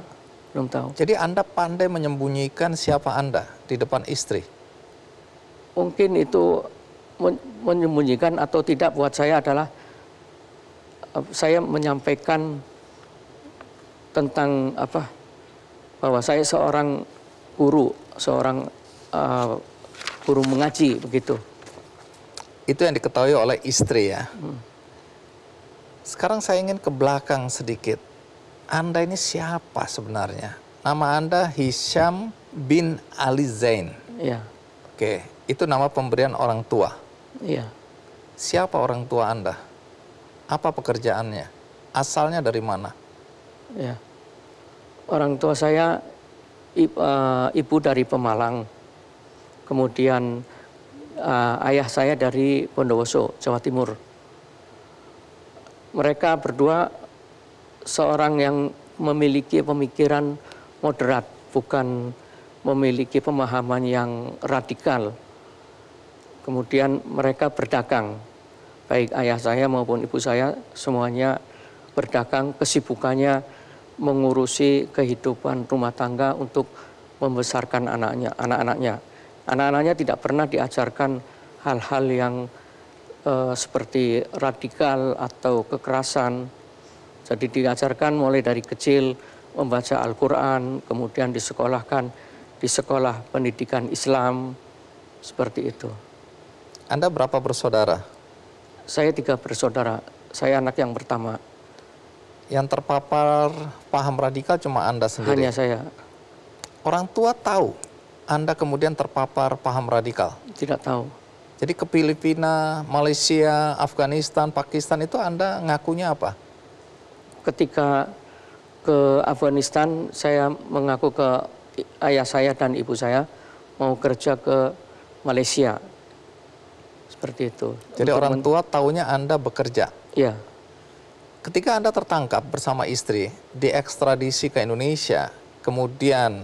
belum tahu. Jadi Anda pandai menyembunyikan siapa Anda di depan istri? Mungkin itu menyembunyikan atau tidak buat saya adalah saya menyampaikan tentang bahwa saya seorang guru, seorang guru mengaji begitu. Itu yang diketahui oleh istri ya. Sekarang saya ingin ke belakang sedikit. Anda ini siapa sebenarnya? Nama Anda Hisham bin Ali Zain. Iya. Oke, itu nama pemberian orang tua. Iya. Siapa orang tua Anda? Apa pekerjaannya? Asalnya dari mana? Ya. Orang tua saya ibu dari Pemalang. Kemudian ayah saya dari Bondowoso, Jawa Timur. Mereka berdua seorang yang memiliki pemikiran moderat, bukan memiliki pemahaman yang radikal. Kemudian mereka berdagang, baik ayah saya maupun ibu saya semuanya berdagang, kesibukannya mengurusi kehidupan rumah tangga untuk membesarkan anak-anaknya. Anak-anaknya tidak pernah diajarkan hal-hal yang seperti radikal atau kekerasan. Jadi diajarkan mulai dari kecil membaca Al-Quran, kemudian disekolahkan di sekolah pendidikan Islam, seperti itu. Anda berapa bersaudara? Saya 3 bersaudara, saya anak yang pertama. Yang terpapar paham radikal cuma Anda sendiri? Hanya saya. Orang tua tahu Anda kemudian terpapar paham radikal? Tidak tahu. Jadi ke Filipina, Malaysia, Afghanistan, Pakistan itu Anda ngakunya apa? Ketika ke Afghanistan, saya mengaku ke ayah saya dan ibu saya mau kerja ke Malaysia. Seperti itu. Jadi orang tua taunya Anda bekerja? Iya. Ketika Anda tertangkap bersama istri, diekstradisi ke Indonesia, kemudian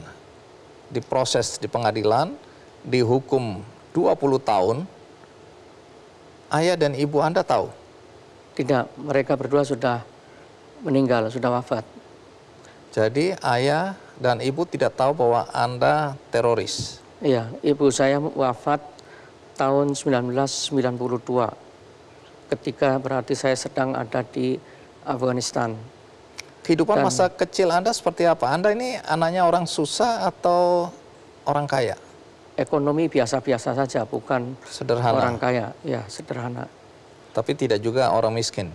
diproses di pengadilan, dihukum 20 tahun, ayah dan ibu Anda tahu? Tidak, mereka berdua sudah meninggal, sudah wafat. Jadi ayah dan ibu tidak tahu bahwa Anda teroris? Iya, ibu saya wafat tahun 1992. Ketika berarti saya sedang ada di Afghanistan. Kehidupan masa kecil Anda seperti apa? Anda ini anaknya orang susah atau orang kaya? Ekonomi biasa-biasa saja, bukan Sederhana. orang kaya. Ya, sederhana. Tapi tidak juga orang miskin?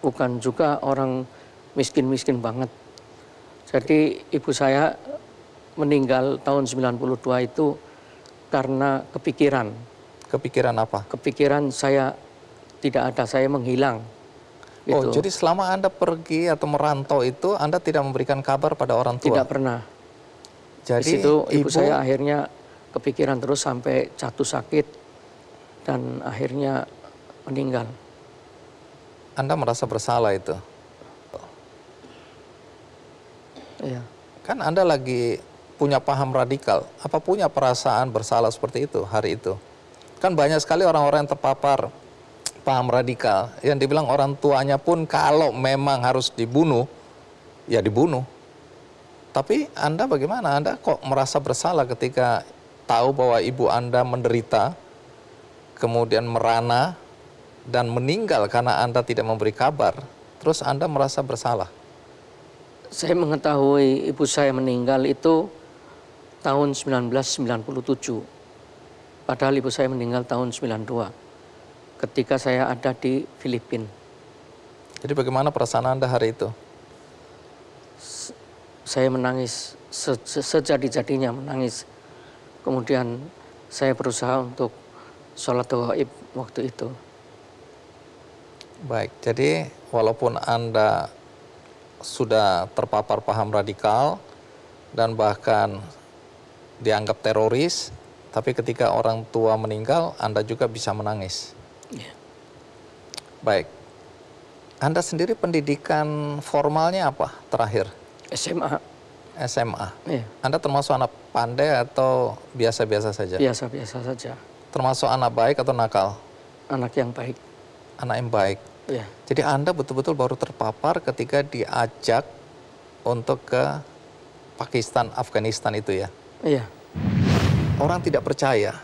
Bukan juga orang miskin-miskin banget. Jadi ibu saya meninggal tahun 92 itu karena kepikiran. Kepikiran apa? Kepikiran saya tidak ada, saya menghilang. Gitu. Oh, jadi selama Anda pergi atau merantau itu Anda tidak memberikan kabar pada orang tua? Tidak pernah. Jadi di situ ibu saya akhirnya kepikiran terus sampai jatuh sakit dan akhirnya meninggal. Anda merasa bersalah itu? Iya. Kan Anda lagi punya paham radikal, apa punya perasaan bersalah seperti itu hari itu? Kan banyak sekali orang-orang yang terpapar paham radikal, yang dibilang orang tuanya pun kalau memang harus dibunuh, ya dibunuh. Tapi Anda bagaimana? Anda kok merasa bersalah ketika tahu bahwa ibu Anda menderita, kemudian merana, dan meninggal karena Anda tidak memberi kabar, terus Anda merasa bersalah? Saya mengetahui ibu saya meninggal itu tahun 1997. Padahal ibu saya meninggal tahun 92. Ketika saya ada di Filipina. Jadi bagaimana perasaan Anda hari itu? Saya menangis, sejadi-jadinya menangis. Kemudian saya berusaha untuk sholat gaib waktu itu. Baik, jadi walaupun Anda sudah terpapar paham radikal dan bahkan dianggap teroris, tapi ketika orang tua meninggal, Anda juga bisa menangis. Ya. Baik, Anda sendiri pendidikan formalnya apa terakhir? SMA. SMA. Ya. Anda termasuk anak pandai atau biasa-biasa saja? Biasa-biasa saja. Termasuk anak baik atau nakal? Anak yang baik. Anak yang baik. Ya. Jadi Anda betul-betul baru terpapar ketika diajak untuk ke Pakistan, Afghanistan itu ya? Iya. Orang tidak percaya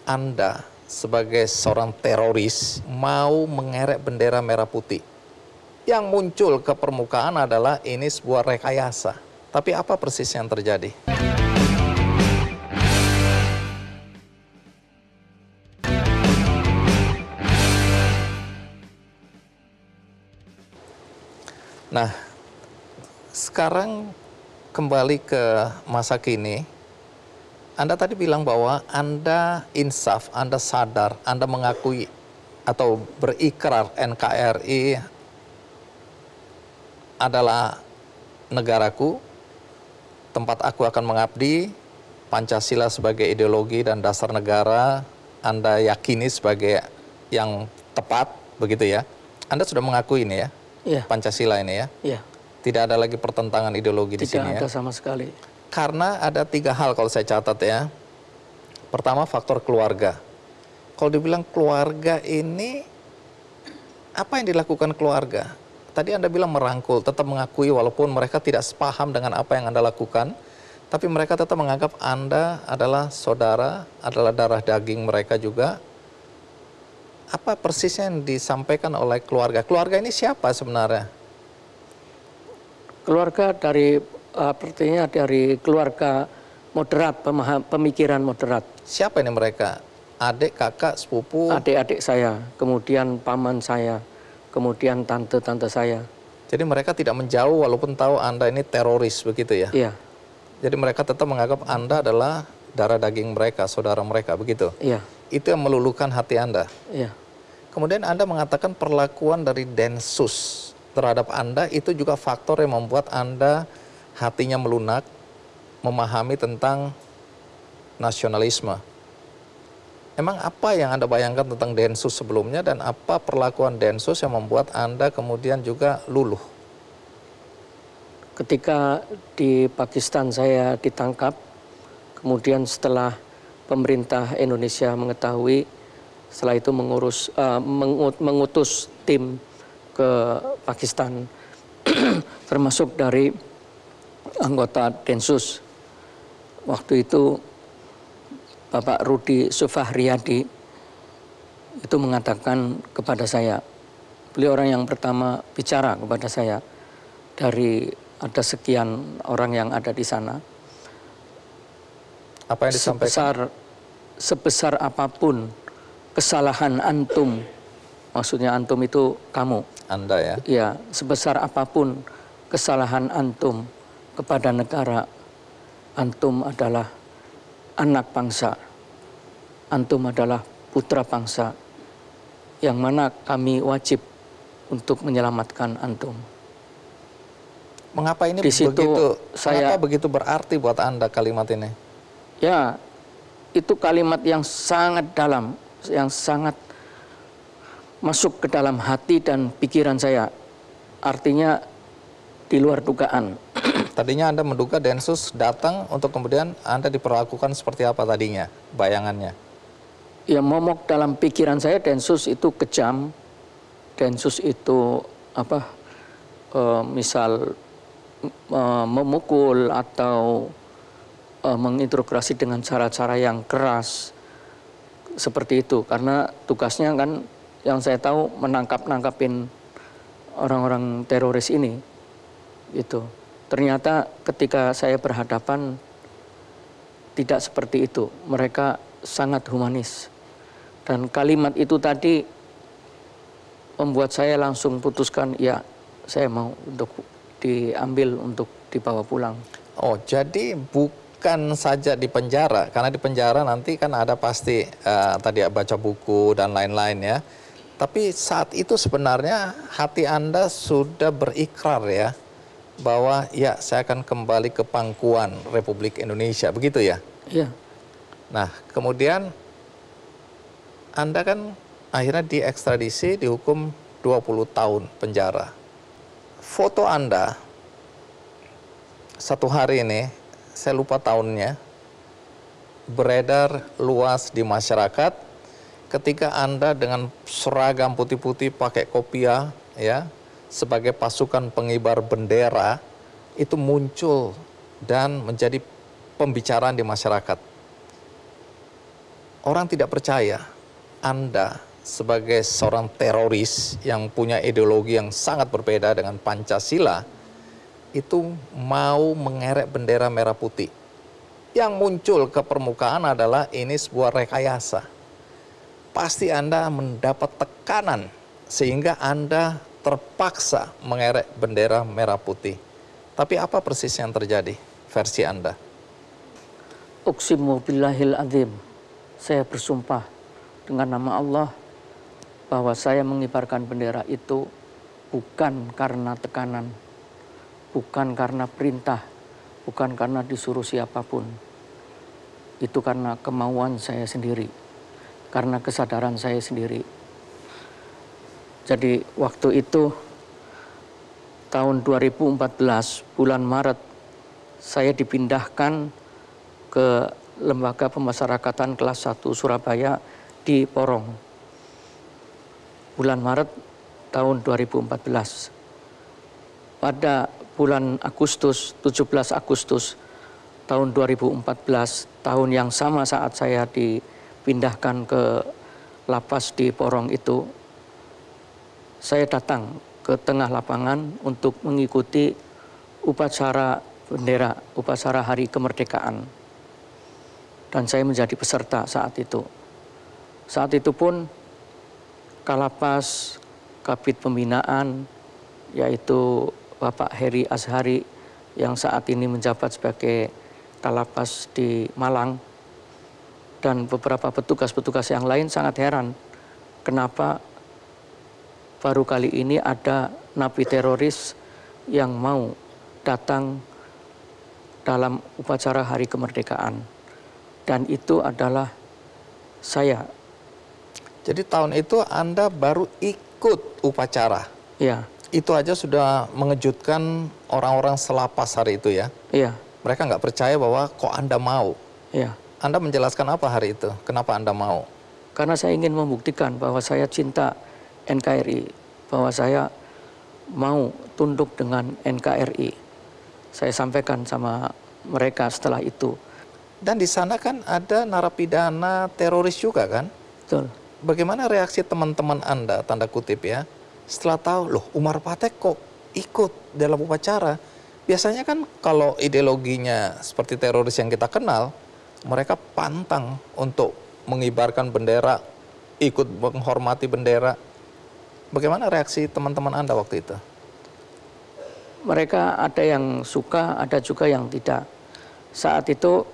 Anda sebagai seorang teroris mau mengerek bendera merah putih. Yang muncul ke permukaan adalah ini sebuah rekayasa. Tapi apa persis yang terjadi? Nah, sekarang kembali ke masa kini. Anda tadi bilang bahwa Anda insaf, Anda sadar, Anda mengakui atau berikrar NKRI adalah negaraku, tempat aku akan mengabdi, Pancasila sebagai ideologi dan dasar negara, Anda yakini sebagai yang tepat, begitu ya. Anda sudah mengakui ini ya, Iya. Pancasila ini ya. Iya. Tidak ada lagi pertentangan ideologi di sini ya. Tidak ada sama sekali. Karena ada 3 hal kalau saya catat ya. Pertama, faktor keluarga. Kalau dibilang keluarga ini, apa yang dilakukan keluarga? Tadi Anda bilang merangkul, tetap mengakui walaupun mereka tidak sepaham dengan apa yang Anda lakukan, tapi mereka tetap menganggap Anda adalah saudara, adalah darah daging mereka juga. Apa persisnya yang disampaikan oleh keluarga? Keluarga ini siapa sebenarnya? Keluarga dari artinya dari keluarga moderat, pemikiran moderat. Siapa ini mereka? Adik, kakak, sepupu? Adik-adik saya, kemudian paman saya, kemudian tante-tante saya. Jadi mereka tidak menjauh walaupun tahu Anda ini teroris begitu ya? Iya. Jadi mereka tetap menganggap Anda adalah darah daging mereka, saudara mereka begitu? Iya. Itu yang meluluhkan hati Anda? Iya. Kemudian Anda mengatakan perlakuan dari Densus terhadap Anda itu juga faktor yang membuat Anda hatinya melunak, memahami tentang nasionalisme. Emang apa yang Anda bayangkan tentang Densus sebelumnya dan apa perlakuan Densus yang membuat Anda kemudian juga luluh? Ketika di Pakistan saya ditangkap, kemudian setelah pemerintah Indonesia mengetahui, setelah itu mengutus tim ke Pakistan, termasuk dari anggota Densus. Waktu itu Bapak Rudi Sufahriyadi itu mengatakan kepada saya, beliau orang yang pertama bicara kepada saya dari ada sekian orang yang ada di sana. Apa yang disampaikan? Sebesar apapun kesalahan antum, maksudnya antum itu kamu. Anda ya? Ya, sebesar apapun kesalahan antum kepada negara, antum adalah anak bangsa, antum adalah putra bangsa, yang mana kami wajib untuk menyelamatkan antum. Mengapa ini Di situ mengapa begitu berarti buat Anda kalimat ini? Ya, itu kalimat yang sangat dalam, yang sangat masuk ke dalam hati dan pikiran saya. Artinya di luar dugaan. Tadinya Anda menduga Densus datang untuk kemudian Anda diperlakukan seperti apa tadinya, bayangannya? Ya, momok dalam pikiran saya Densus itu kejam. Densus itu misal memukul atau menginterogasi dengan cara-cara yang keras seperti itu, karena tugasnya kan yang saya tahu menangkapin orang-orang teroris ini itu. Ternyata ketika saya berhadapan tidak seperti itu, mereka sangat humanis, dan kalimat itu tadi membuat saya langsung putuskan, ya saya mau untuk diambil untuk dibawa pulang. Oh, jadi bukan saja di penjara, karena di penjara nanti kan ada pasti tadi baca buku dan lain-lain ya. Tapi saat itu sebenarnya hati Anda sudah berikrar ya, bahwa ya saya akan kembali ke pangkuan Republik Indonesia, begitu ya? Iya. Nah, kemudian Anda kan akhirnya diekstradisi, dihukum 20 tahun penjara. Foto Anda satu hari ini, saya lupa tahunnya, beredar luas di masyarakat ketika Anda dengan seragam putih-putih pakai kopiah ya, sebagai pasukan pengibar bendera itu muncul dan menjadi pembicaraan di masyarakat. Orang tidak percaya Anda sebagai seorang teroris yang punya ideologi yang sangat berbeda dengan Pancasila itu mau mengerek bendera merah putih. Yang muncul ke permukaan adalah ini sebuah rekayasa. Pasti Anda mendapat tekanan sehingga Anda terpaksa mengerek bendera merah putih. Tapi apa persis yang terjadi versi Anda? Uqsimu billahil azim. Saya bersumpah dengan nama Allah bahwa saya mengibarkan bendera itu bukan karena tekanan, bukan karena perintah, bukan karena disuruh siapapun. Itu karena kemauan saya sendiri. karena kesadaran saya sendiri. Jadi waktu itu tahun 2014 bulan Maret saya dipindahkan ke Lembaga Pemasyarakatan kelas 1 Surabaya di Porong. Bulan Maret tahun 2014. Pada bulan Agustus, 17 Agustus tahun 2014, tahun yang sama saat saya dipindahkan ke lapas di Porong itu, saya datang ke tengah lapangan untuk mengikuti upacara bendera, upacara Hari Kemerdekaan. Dan saya menjadi peserta saat itu. Saat itu pun Kalapas, Kabid Pembinaan, yaitu Bapak Heri Azhari yang saat ini menjabat sebagai Kalapas di Malang, dan beberapa petugas-petugas yang lain sangat heran kenapa baru kali ini ada napi teroris yang mau datang dalam upacara Hari Kemerdekaan. Dan itu adalah saya. Jadi tahun itu Anda baru ikut upacara? Iya. Itu aja sudah mengejutkan orang-orang selapas hari itu ya? Iya. Mereka nggak percaya bahwa kok Anda mau? Iya. Anda menjelaskan apa hari itu? Kenapa Anda mau? Karena saya ingin membuktikan bahwa saya cinta NKRI, bahwa saya mau tunduk dengan NKRI. Saya sampaikan sama mereka setelah itu. Dan di sana kan ada narapidana teroris juga kan? Betul. Bagaimana reaksi teman-teman Anda, tanda kutip ya, setelah tahu, loh Umar Patek kok ikut dalam upacara? Biasanya kan kalau ideologinya seperti teroris yang kita kenal, mereka pantang untuk mengibarkan bendera, ikut menghormati bendera. Bagaimana reaksi teman-teman Anda waktu itu? Mereka ada yang suka, ada juga yang tidak. Saat itu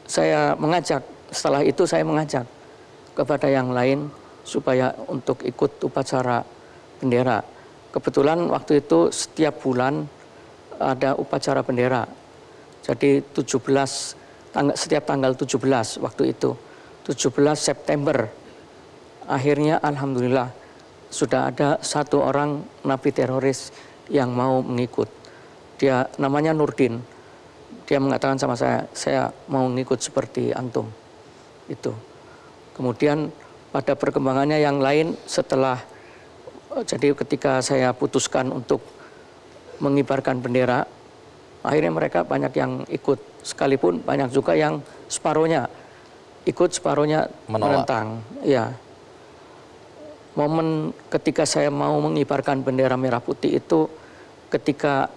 saya mengajak, setelah itu saya mengajak kepada yang lain supaya untuk ikut upacara bendera. Kebetulan waktu itu setiap bulan ada upacara bendera. Jadi setiap tanggal 17 waktu itu, 17 September, akhirnya alhamdulillah sudah ada satu orang napi teroris yang mau mengikut. Dia namanya Nurdin. Dia mengatakan sama saya mau ngikut seperti antum. Itu. Kemudian pada perkembangannya yang lain setelah, jadi ketika saya putuskan untuk mengibarkan bendera, akhirnya mereka banyak yang ikut. Sekalipun banyak juga yang separuhnya ikut, separuhnya menentang. Ya. Momen ketika saya mau mengibarkan bendera merah putih itu ketika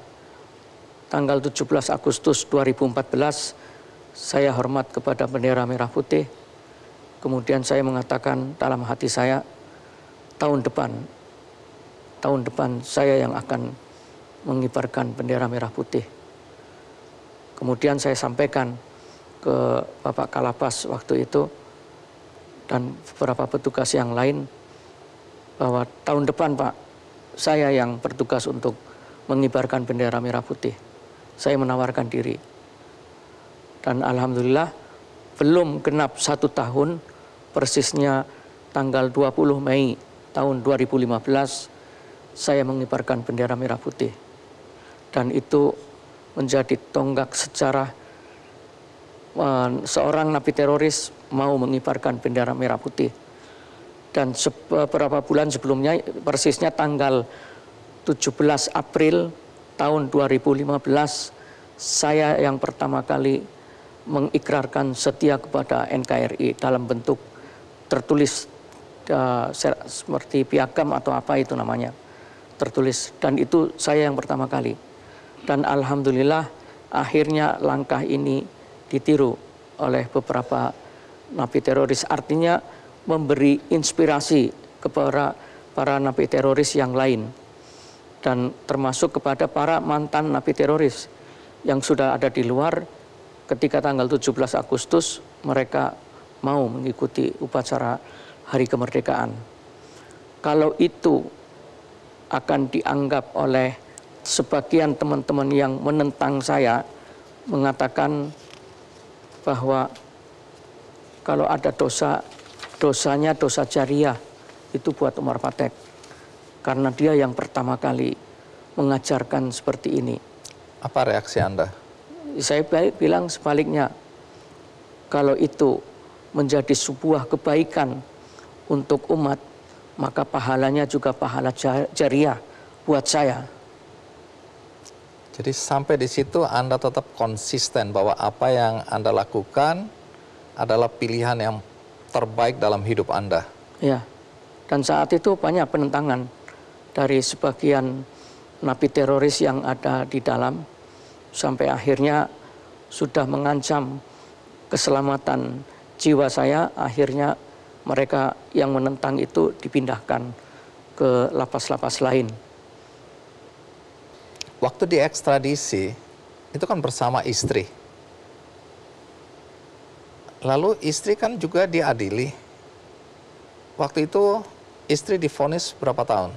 tanggal 17 Agustus 2014, saya hormat kepada bendera merah putih. Kemudian saya mengatakan dalam hati saya, tahun depan saya yang akan mengibarkan bendera merah putih. Kemudian saya sampaikan ke Bapak Kalapas waktu itu dan beberapa petugas yang lain bahwa tahun depan Pak, saya yang bertugas untuk mengibarkan bendera merah putih. Saya menawarkan diri. Dan alhamdulillah belum genap 1 tahun, persisnya tanggal 20 Mei tahun 2015, saya mengibarkan bendera merah putih. Dan itu menjadi tonggak sejarah seorang napi teroris mau mengibarkan bendera merah putih. Dan beberapa bulan sebelumnya, persisnya tanggal 17 April tahun 2015, saya yang pertama kali mengikrarkan setia kepada NKRI dalam bentuk tertulis seperti piagam atau apa itu namanya, tertulis. Dan itu saya yang pertama kali. Dan alhamdulillah akhirnya langkah ini ditiru oleh beberapa napi teroris. Artinya memberi inspirasi kepada para napi teroris yang lain. Dan termasuk kepada para mantan napi teroris yang sudah ada di luar, ketika tanggal 17 Agustus mereka mau mengikuti upacara Hari Kemerdekaan. Kalau itu akan dianggap oleh sebagian teman-teman yang menentang saya, mengatakan bahwa kalau ada dosa dosanya dosa jariah itu buat Umar Patek. Karena dia yang pertama kali mengajarkan seperti ini. Apa reaksi Anda? Saya bilang sebaliknya, kalau itu menjadi sebuah kebaikan untuk umat, maka pahalanya juga pahala jariah buat saya. Jadi sampai di situ Anda tetap konsisten bahwa apa yang Anda lakukan adalah pilihan yang terbaik dalam hidup Anda. Ya, dan saat itu banyak penentangan dari sebagian napi teroris yang ada di dalam, sampai akhirnya sudah mengancam keselamatan jiwa saya. Akhirnya mereka yang menentang itu dipindahkan ke lapas-lapas lain. Waktu diekstradisi, itu kan bersama istri. Lalu istri kan juga diadili. Waktu itu istri divonis berapa tahun?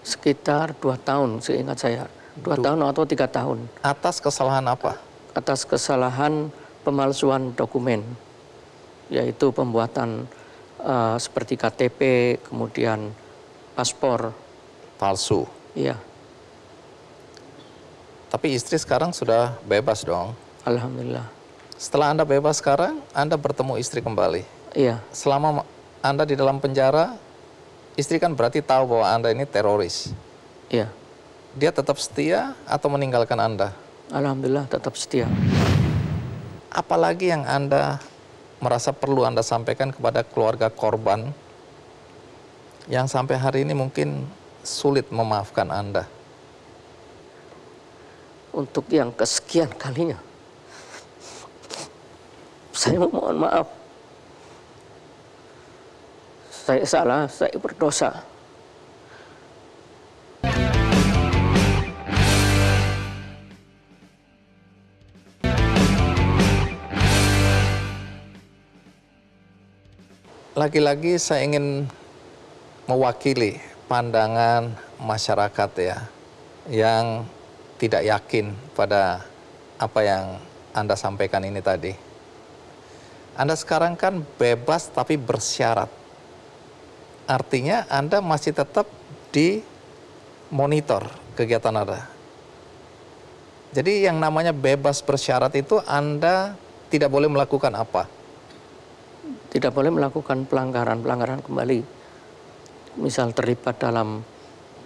Sekitar 2 tahun seingat saya. 2 tahun atau 3 tahun. Atas kesalahan apa? Atas kesalahan pemalsuan dokumen. Yaitu pembuatan seperti KTP, kemudian paspor. Palsu. Iya. Tapi istri sekarang sudah bebas dong. Alhamdulillah. Setelah Anda bebas sekarang, Anda bertemu istri kembali. Iya. Selama Anda di dalam penjara, istri kan berarti tahu bahwa Anda ini teroris. Iya. Dia tetap setia atau meninggalkan Anda? Alhamdulillah tetap setia. Apalagi yang Anda merasa perlu Anda sampaikan kepada keluarga korban yang sampai hari ini mungkin sulit memaafkan Anda? Untuk yang kesekian kalinya, saya memohon maaf. Saya salah, saya berdosa. Lagi-lagi saya ingin mewakili pandangan masyarakat ya, yang tidak yakin pada apa yang Anda sampaikan ini tadi. Anda sekarang kan bebas tapi bersyarat. Artinya Anda masih tetap dimonitor kegiatan Anda. Jadi yang namanya bebas bersyarat itu Anda tidak boleh melakukan apa? Tidak boleh melakukan pelanggaran kembali. Misal terlibat dalam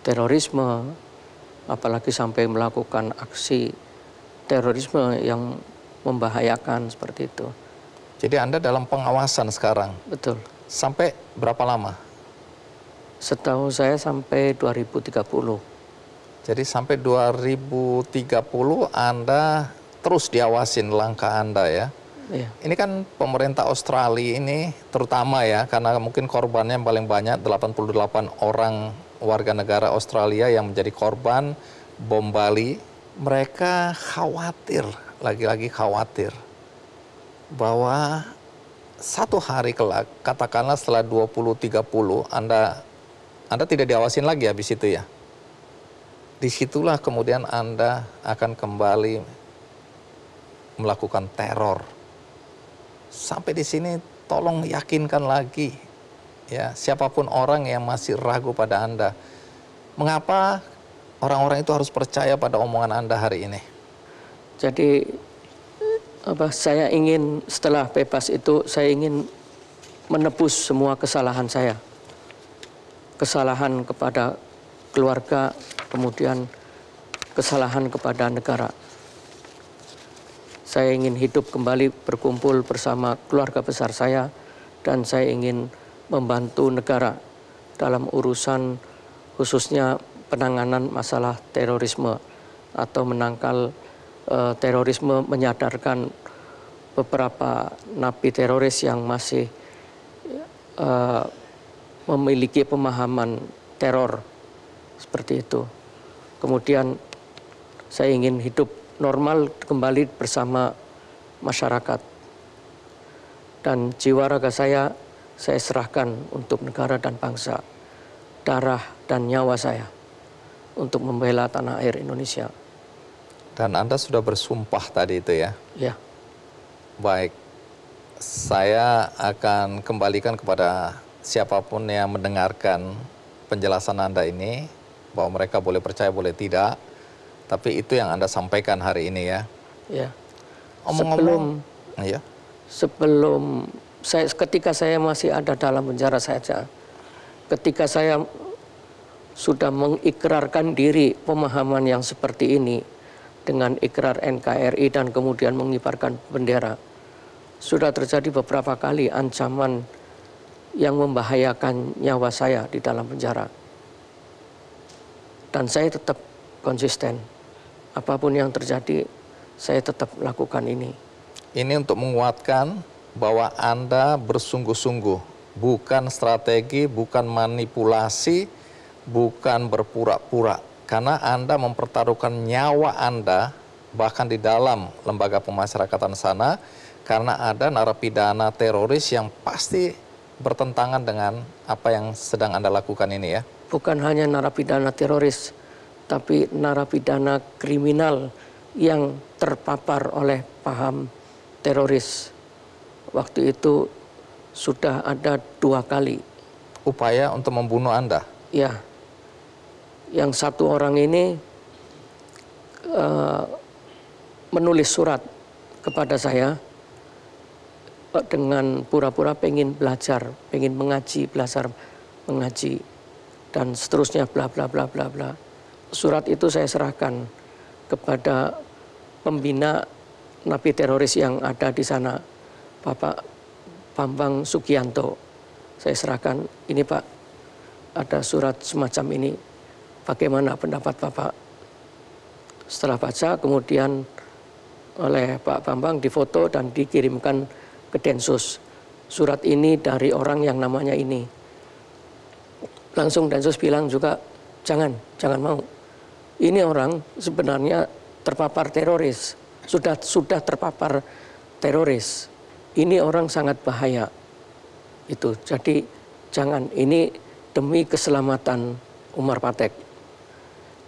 terorisme, apalagi sampai melakukan aksi terorisme yang membahayakan seperti itu. Jadi Anda dalam pengawasan sekarang? Betul. Sampai berapa lama? Setahu saya sampai 2030. Jadi sampai 2030 Anda terus diawasin langkah Anda ya? Iya. Ini kan pemerintah Australia ini terutama ya, karena mungkin korbannya yang paling banyak, 88 orang warga negara Australia yang menjadi korban bom Bali. Mereka khawatir, lagi-lagi khawatir, bahwa satu hari kelak, katakanlah setelah 2030, Anda tidak diawasin lagi habis itu ya. Disitulah kemudian Anda akan kembali melakukan teror. Sampai di sini tolong yakinkan lagi ya, siapapun orang yang masih ragu pada Anda. Mengapa orang-orang itu harus percaya pada omongan Anda hari ini? Jadi saya ingin setelah bebas itu, saya ingin menebus semua kesalahan saya. Kesalahan kepada keluarga, kemudian kesalahan kepada negara. Saya ingin hidup kembali berkumpul bersama keluarga besar saya, dan saya ingin membantu negara dalam urusan khususnya penanganan masalah terorisme atau menangkal terorisme, menyadarkan beberapa napi teroris yang masih memiliki pemahaman teror seperti itu. Kemudian saya ingin hidup normal kembali bersama masyarakat, dan jiwa raga saya serahkan untuk negara dan bangsa, darah dan nyawa saya untuk membela tanah air Indonesia. Dan Anda sudah bersumpah tadi itu ya? Ya. Baik, Saya akan kembalikan kepada siapapun yang mendengarkan penjelasan Anda ini, bahwa mereka boleh percaya, boleh tidak. Tapi itu yang Anda sampaikan hari ini ya. Ya. Omong-omong, sebelum ketika saya masih ada dalam penjara saja, ketika saya sudah mengikrarkan diri pemahaman yang seperti ini dengan ikrar NKRI dan kemudian mengibarkan bendera, sudah terjadi beberapa kali ancaman yang membahayakan nyawa saya di dalam penjara. Dan saya tetap konsisten. Apapun yang terjadi, saya tetap lakukan ini. Ini untuk menguatkan bahwa Anda bersungguh-sungguh, bukan strategi, bukan manipulasi, bukan berpura-pura. Karena Anda mempertaruhkan nyawa Anda, bahkan di dalam lembaga pemasyarakatan sana, karena ada narapidana teroris yang pasti bertentangan dengan apa yang sedang Anda lakukan ini ya. Bukan hanya narapidana teroris, tapi narapidana kriminal yang terpapar oleh paham teroris. Waktu itu sudah ada 2 kali. Upaya untuk membunuh Anda? Ya, yang satu orang ini menulis surat kepada saya dengan pura-pura pengen belajar, pengen mengaji, belajar mengaji, dan seterusnya bla bla bla bla bla. Surat itu saya serahkan kepada pembina napi teroris yang ada di sana, Bapak Bambang Sugianto. Saya serahkan, ini Pak, ada surat semacam ini, bagaimana pendapat Bapak? Setelah baca, kemudian oleh Pak Bambang difoto dan dikirimkan ke Densus. Surat ini dari orang yang namanya ini. Langsung Densus bilang juga, jangan mau. Ini orang sebenarnya terpapar teroris, sudah terpapar teroris. Ini orang sangat bahaya. Itu. Jadi jangan, ini demi keselamatan Umar Patek.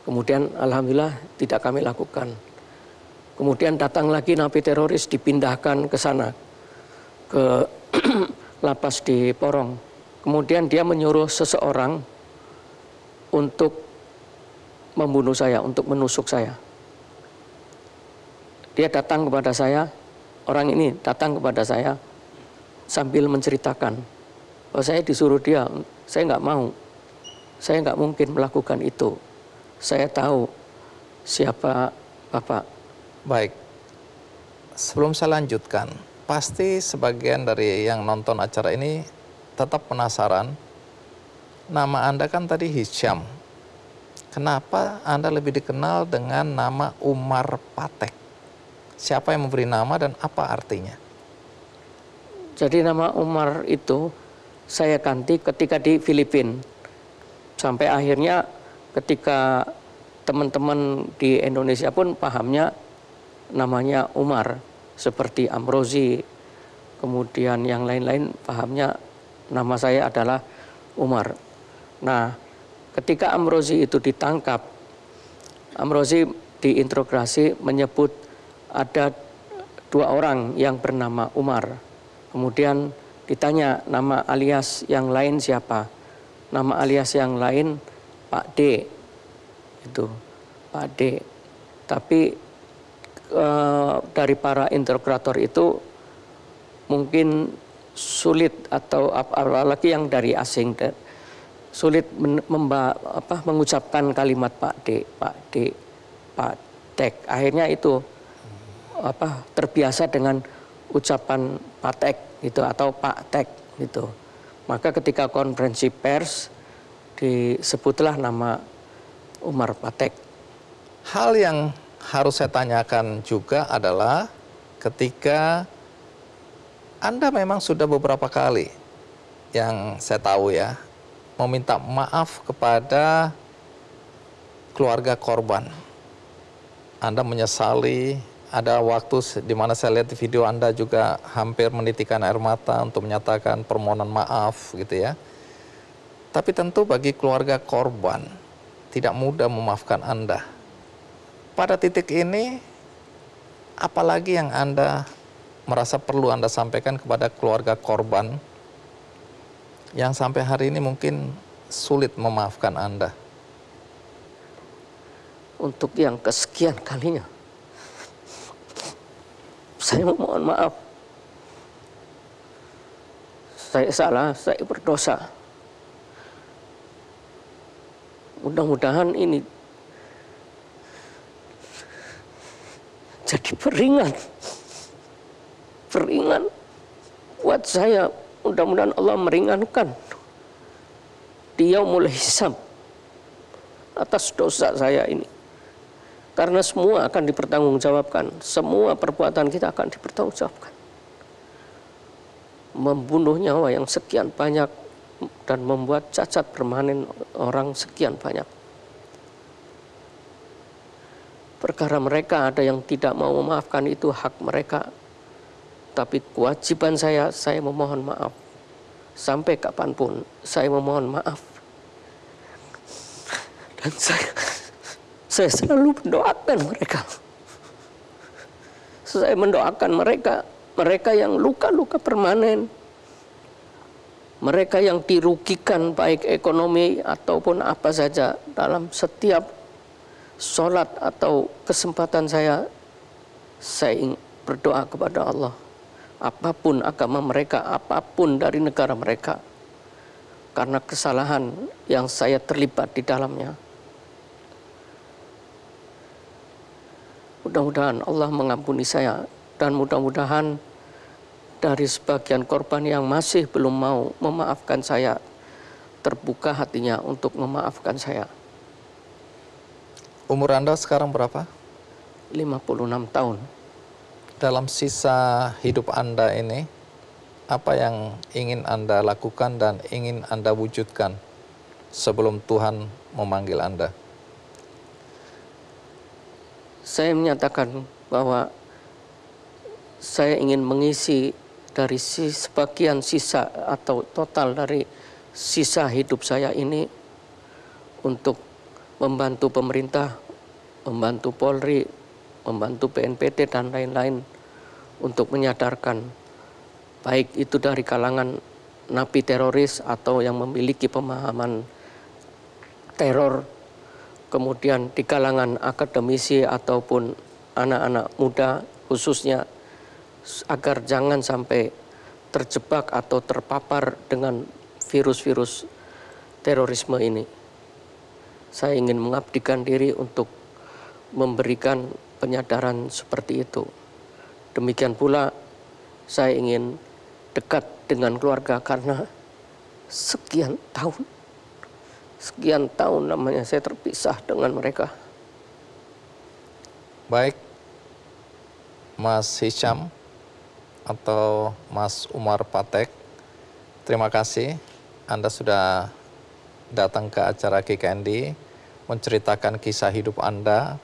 Kemudian alhamdulillah tidak kami lakukan. Kemudian datang lagi napi teroris, dipindahkan ke sana, ke lapas di Porong. Kemudian dia menyuruh seseorang untuk membunuh saya, untuk menusuk saya. Dia datang kepada saya, orang ini datang kepada saya sambil menceritakan bahwa saya disuruh dia, saya nggak mau, saya nggak mungkin melakukan itu. Saya tahu siapa Bapak. Baik, sebelum saya lanjutkan, pasti sebagian dari yang nonton acara ini tetap penasaran. Nama Anda kan tadi Hisyam. Kenapa Anda lebih dikenal dengan nama Umar Patek? Siapa yang memberi nama dan apa artinya? Jadi nama Umar itu saya ganti ketika di Filipina. Sampai akhirnya ketika teman-teman di Indonesia pun pahamnya namanya Umar. Seperti Amrozi, kemudian yang lain-lain pahamnya nama saya adalah Umar. Nah, ketika Amrozi itu ditangkap, Amrozi diinterogasi menyebut ada 2 orang yang bernama Umar. Kemudian ditanya nama alias yang lain siapa? Nama alias yang lain Pak D. Itu Pak D. Tapi dari para interogator itu mungkin sulit, atau apalagi yang dari asing, sulit mengucapkan kalimat Pak D, Pak D, Pak Tek. Akhirnya itu terbiasa dengan ucapan Patek gitu atau Pak Tek gitu. Maka ketika konferensi pers disebutlah nama Umar Patek. Hal yang harus saya tanyakan juga adalah ketika Anda memang sudah beberapa kali, yang saya tahu ya, meminta maaf kepada keluarga korban. Anda menyesali, ada waktu di mana saya lihat di video Anda juga hampir menitikkan air mata untuk menyatakan permohonan maaf gitu ya. Tapi tentu bagi keluarga korban tidak mudah memaafkan Anda. Pada titik ini, apalagi yang Anda merasa perlu Anda sampaikan kepada keluarga korban yang sampai hari ini mungkin sulit memaafkan Anda? Untuk yang kesekian kalinya, saya memohon maaf. Saya salah, saya berdosa. Mudah-mudahan ini jadi peringan buat saya. Mudah-mudahan Allah meringankan di yaumul hisab atas dosa saya ini. Karena semua akan dipertanggungjawabkan, semua perbuatan kita akan dipertanggungjawabkan. Membunuh nyawa yang sekian banyak dan membuat cacat permanen orang sekian banyak. Perkara mereka ada yang tidak mau memaafkan, itu hak mereka. Tapi kewajiban saya memohon maaf. Sampai kapanpun saya memohon maaf. Dan saya selalu mendoakan mereka. Saya mendoakan mereka yang luka-luka permanen. Mereka yang dirugikan baik ekonomi ataupun apa saja. Dalam setiap sholat atau kesempatan saya berdoa kepada Allah. Apapun agama mereka, apapun dari negara mereka. Karena kesalahan yang saya terlibat di dalamnya. Mudah-mudahan Allah mengampuni saya. Dan mudah-mudahan dari sebagian korban yang masih belum mau memaafkan saya, terbuka hatinya untuk memaafkan saya. Umur Anda sekarang berapa? 56 tahun. Dalam sisa hidup Anda ini, apa yang ingin Anda lakukan dan ingin Anda wujudkan sebelum Tuhan memanggil Anda? Saya menyatakan bahwa saya ingin mengisi dari sebagian sisa atau total dari sisa hidup saya ini untuk membantu pemerintah, membantu Polri, membantu BNPT dan lain-lain untuk menyadarkan baik itu dari kalangan napi teroris atau yang memiliki pemahaman teror, kemudian di kalangan akademisi ataupun anak-anak muda khususnya, agar jangan sampai terjebak atau terpapar dengan virus-virus terorisme ini. Saya ingin mengabdikan diri untuk memberikan penyadaran seperti itu. Demikian pula saya ingin dekat dengan keluarga karena sekian tahun namanya saya terpisah dengan mereka. Baik, Mas Hisham atau Mas Umar Patek, terima kasih Anda sudah datang ke acara KKND, menceritakan kisah hidup Anda.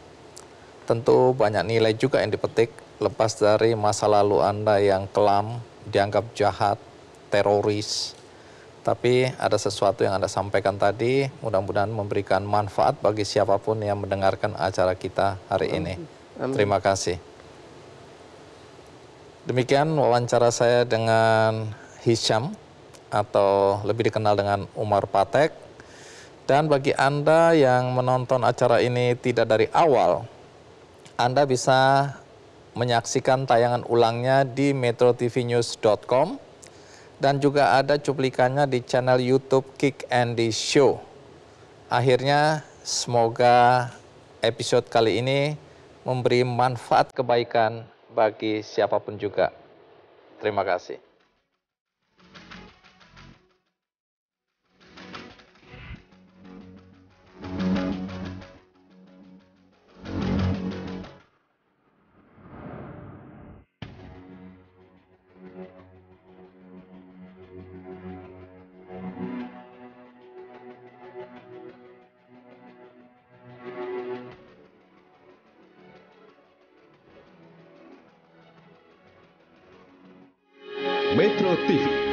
Tentu banyak nilai juga yang dipetik, lepas dari masa lalu Anda yang kelam, dianggap jahat, teroris. Tapi ada sesuatu yang Anda sampaikan tadi, mudah-mudahan memberikan manfaat bagi siapapun yang mendengarkan acara kita hari ini. Terima kasih. Demikian wawancara saya dengan Hisham, atau lebih dikenal dengan Umar Patek. Dan bagi Anda yang menonton acara ini tidak dari awal, Anda bisa menyaksikan tayangan ulangnya di metrotvnews.com dan juga ada cuplikannya di channel YouTube Kick Andy Show. Akhirnya semoga episode kali ini memberi manfaat kebaikan bagi siapapun juga. Terima kasih. Metro TV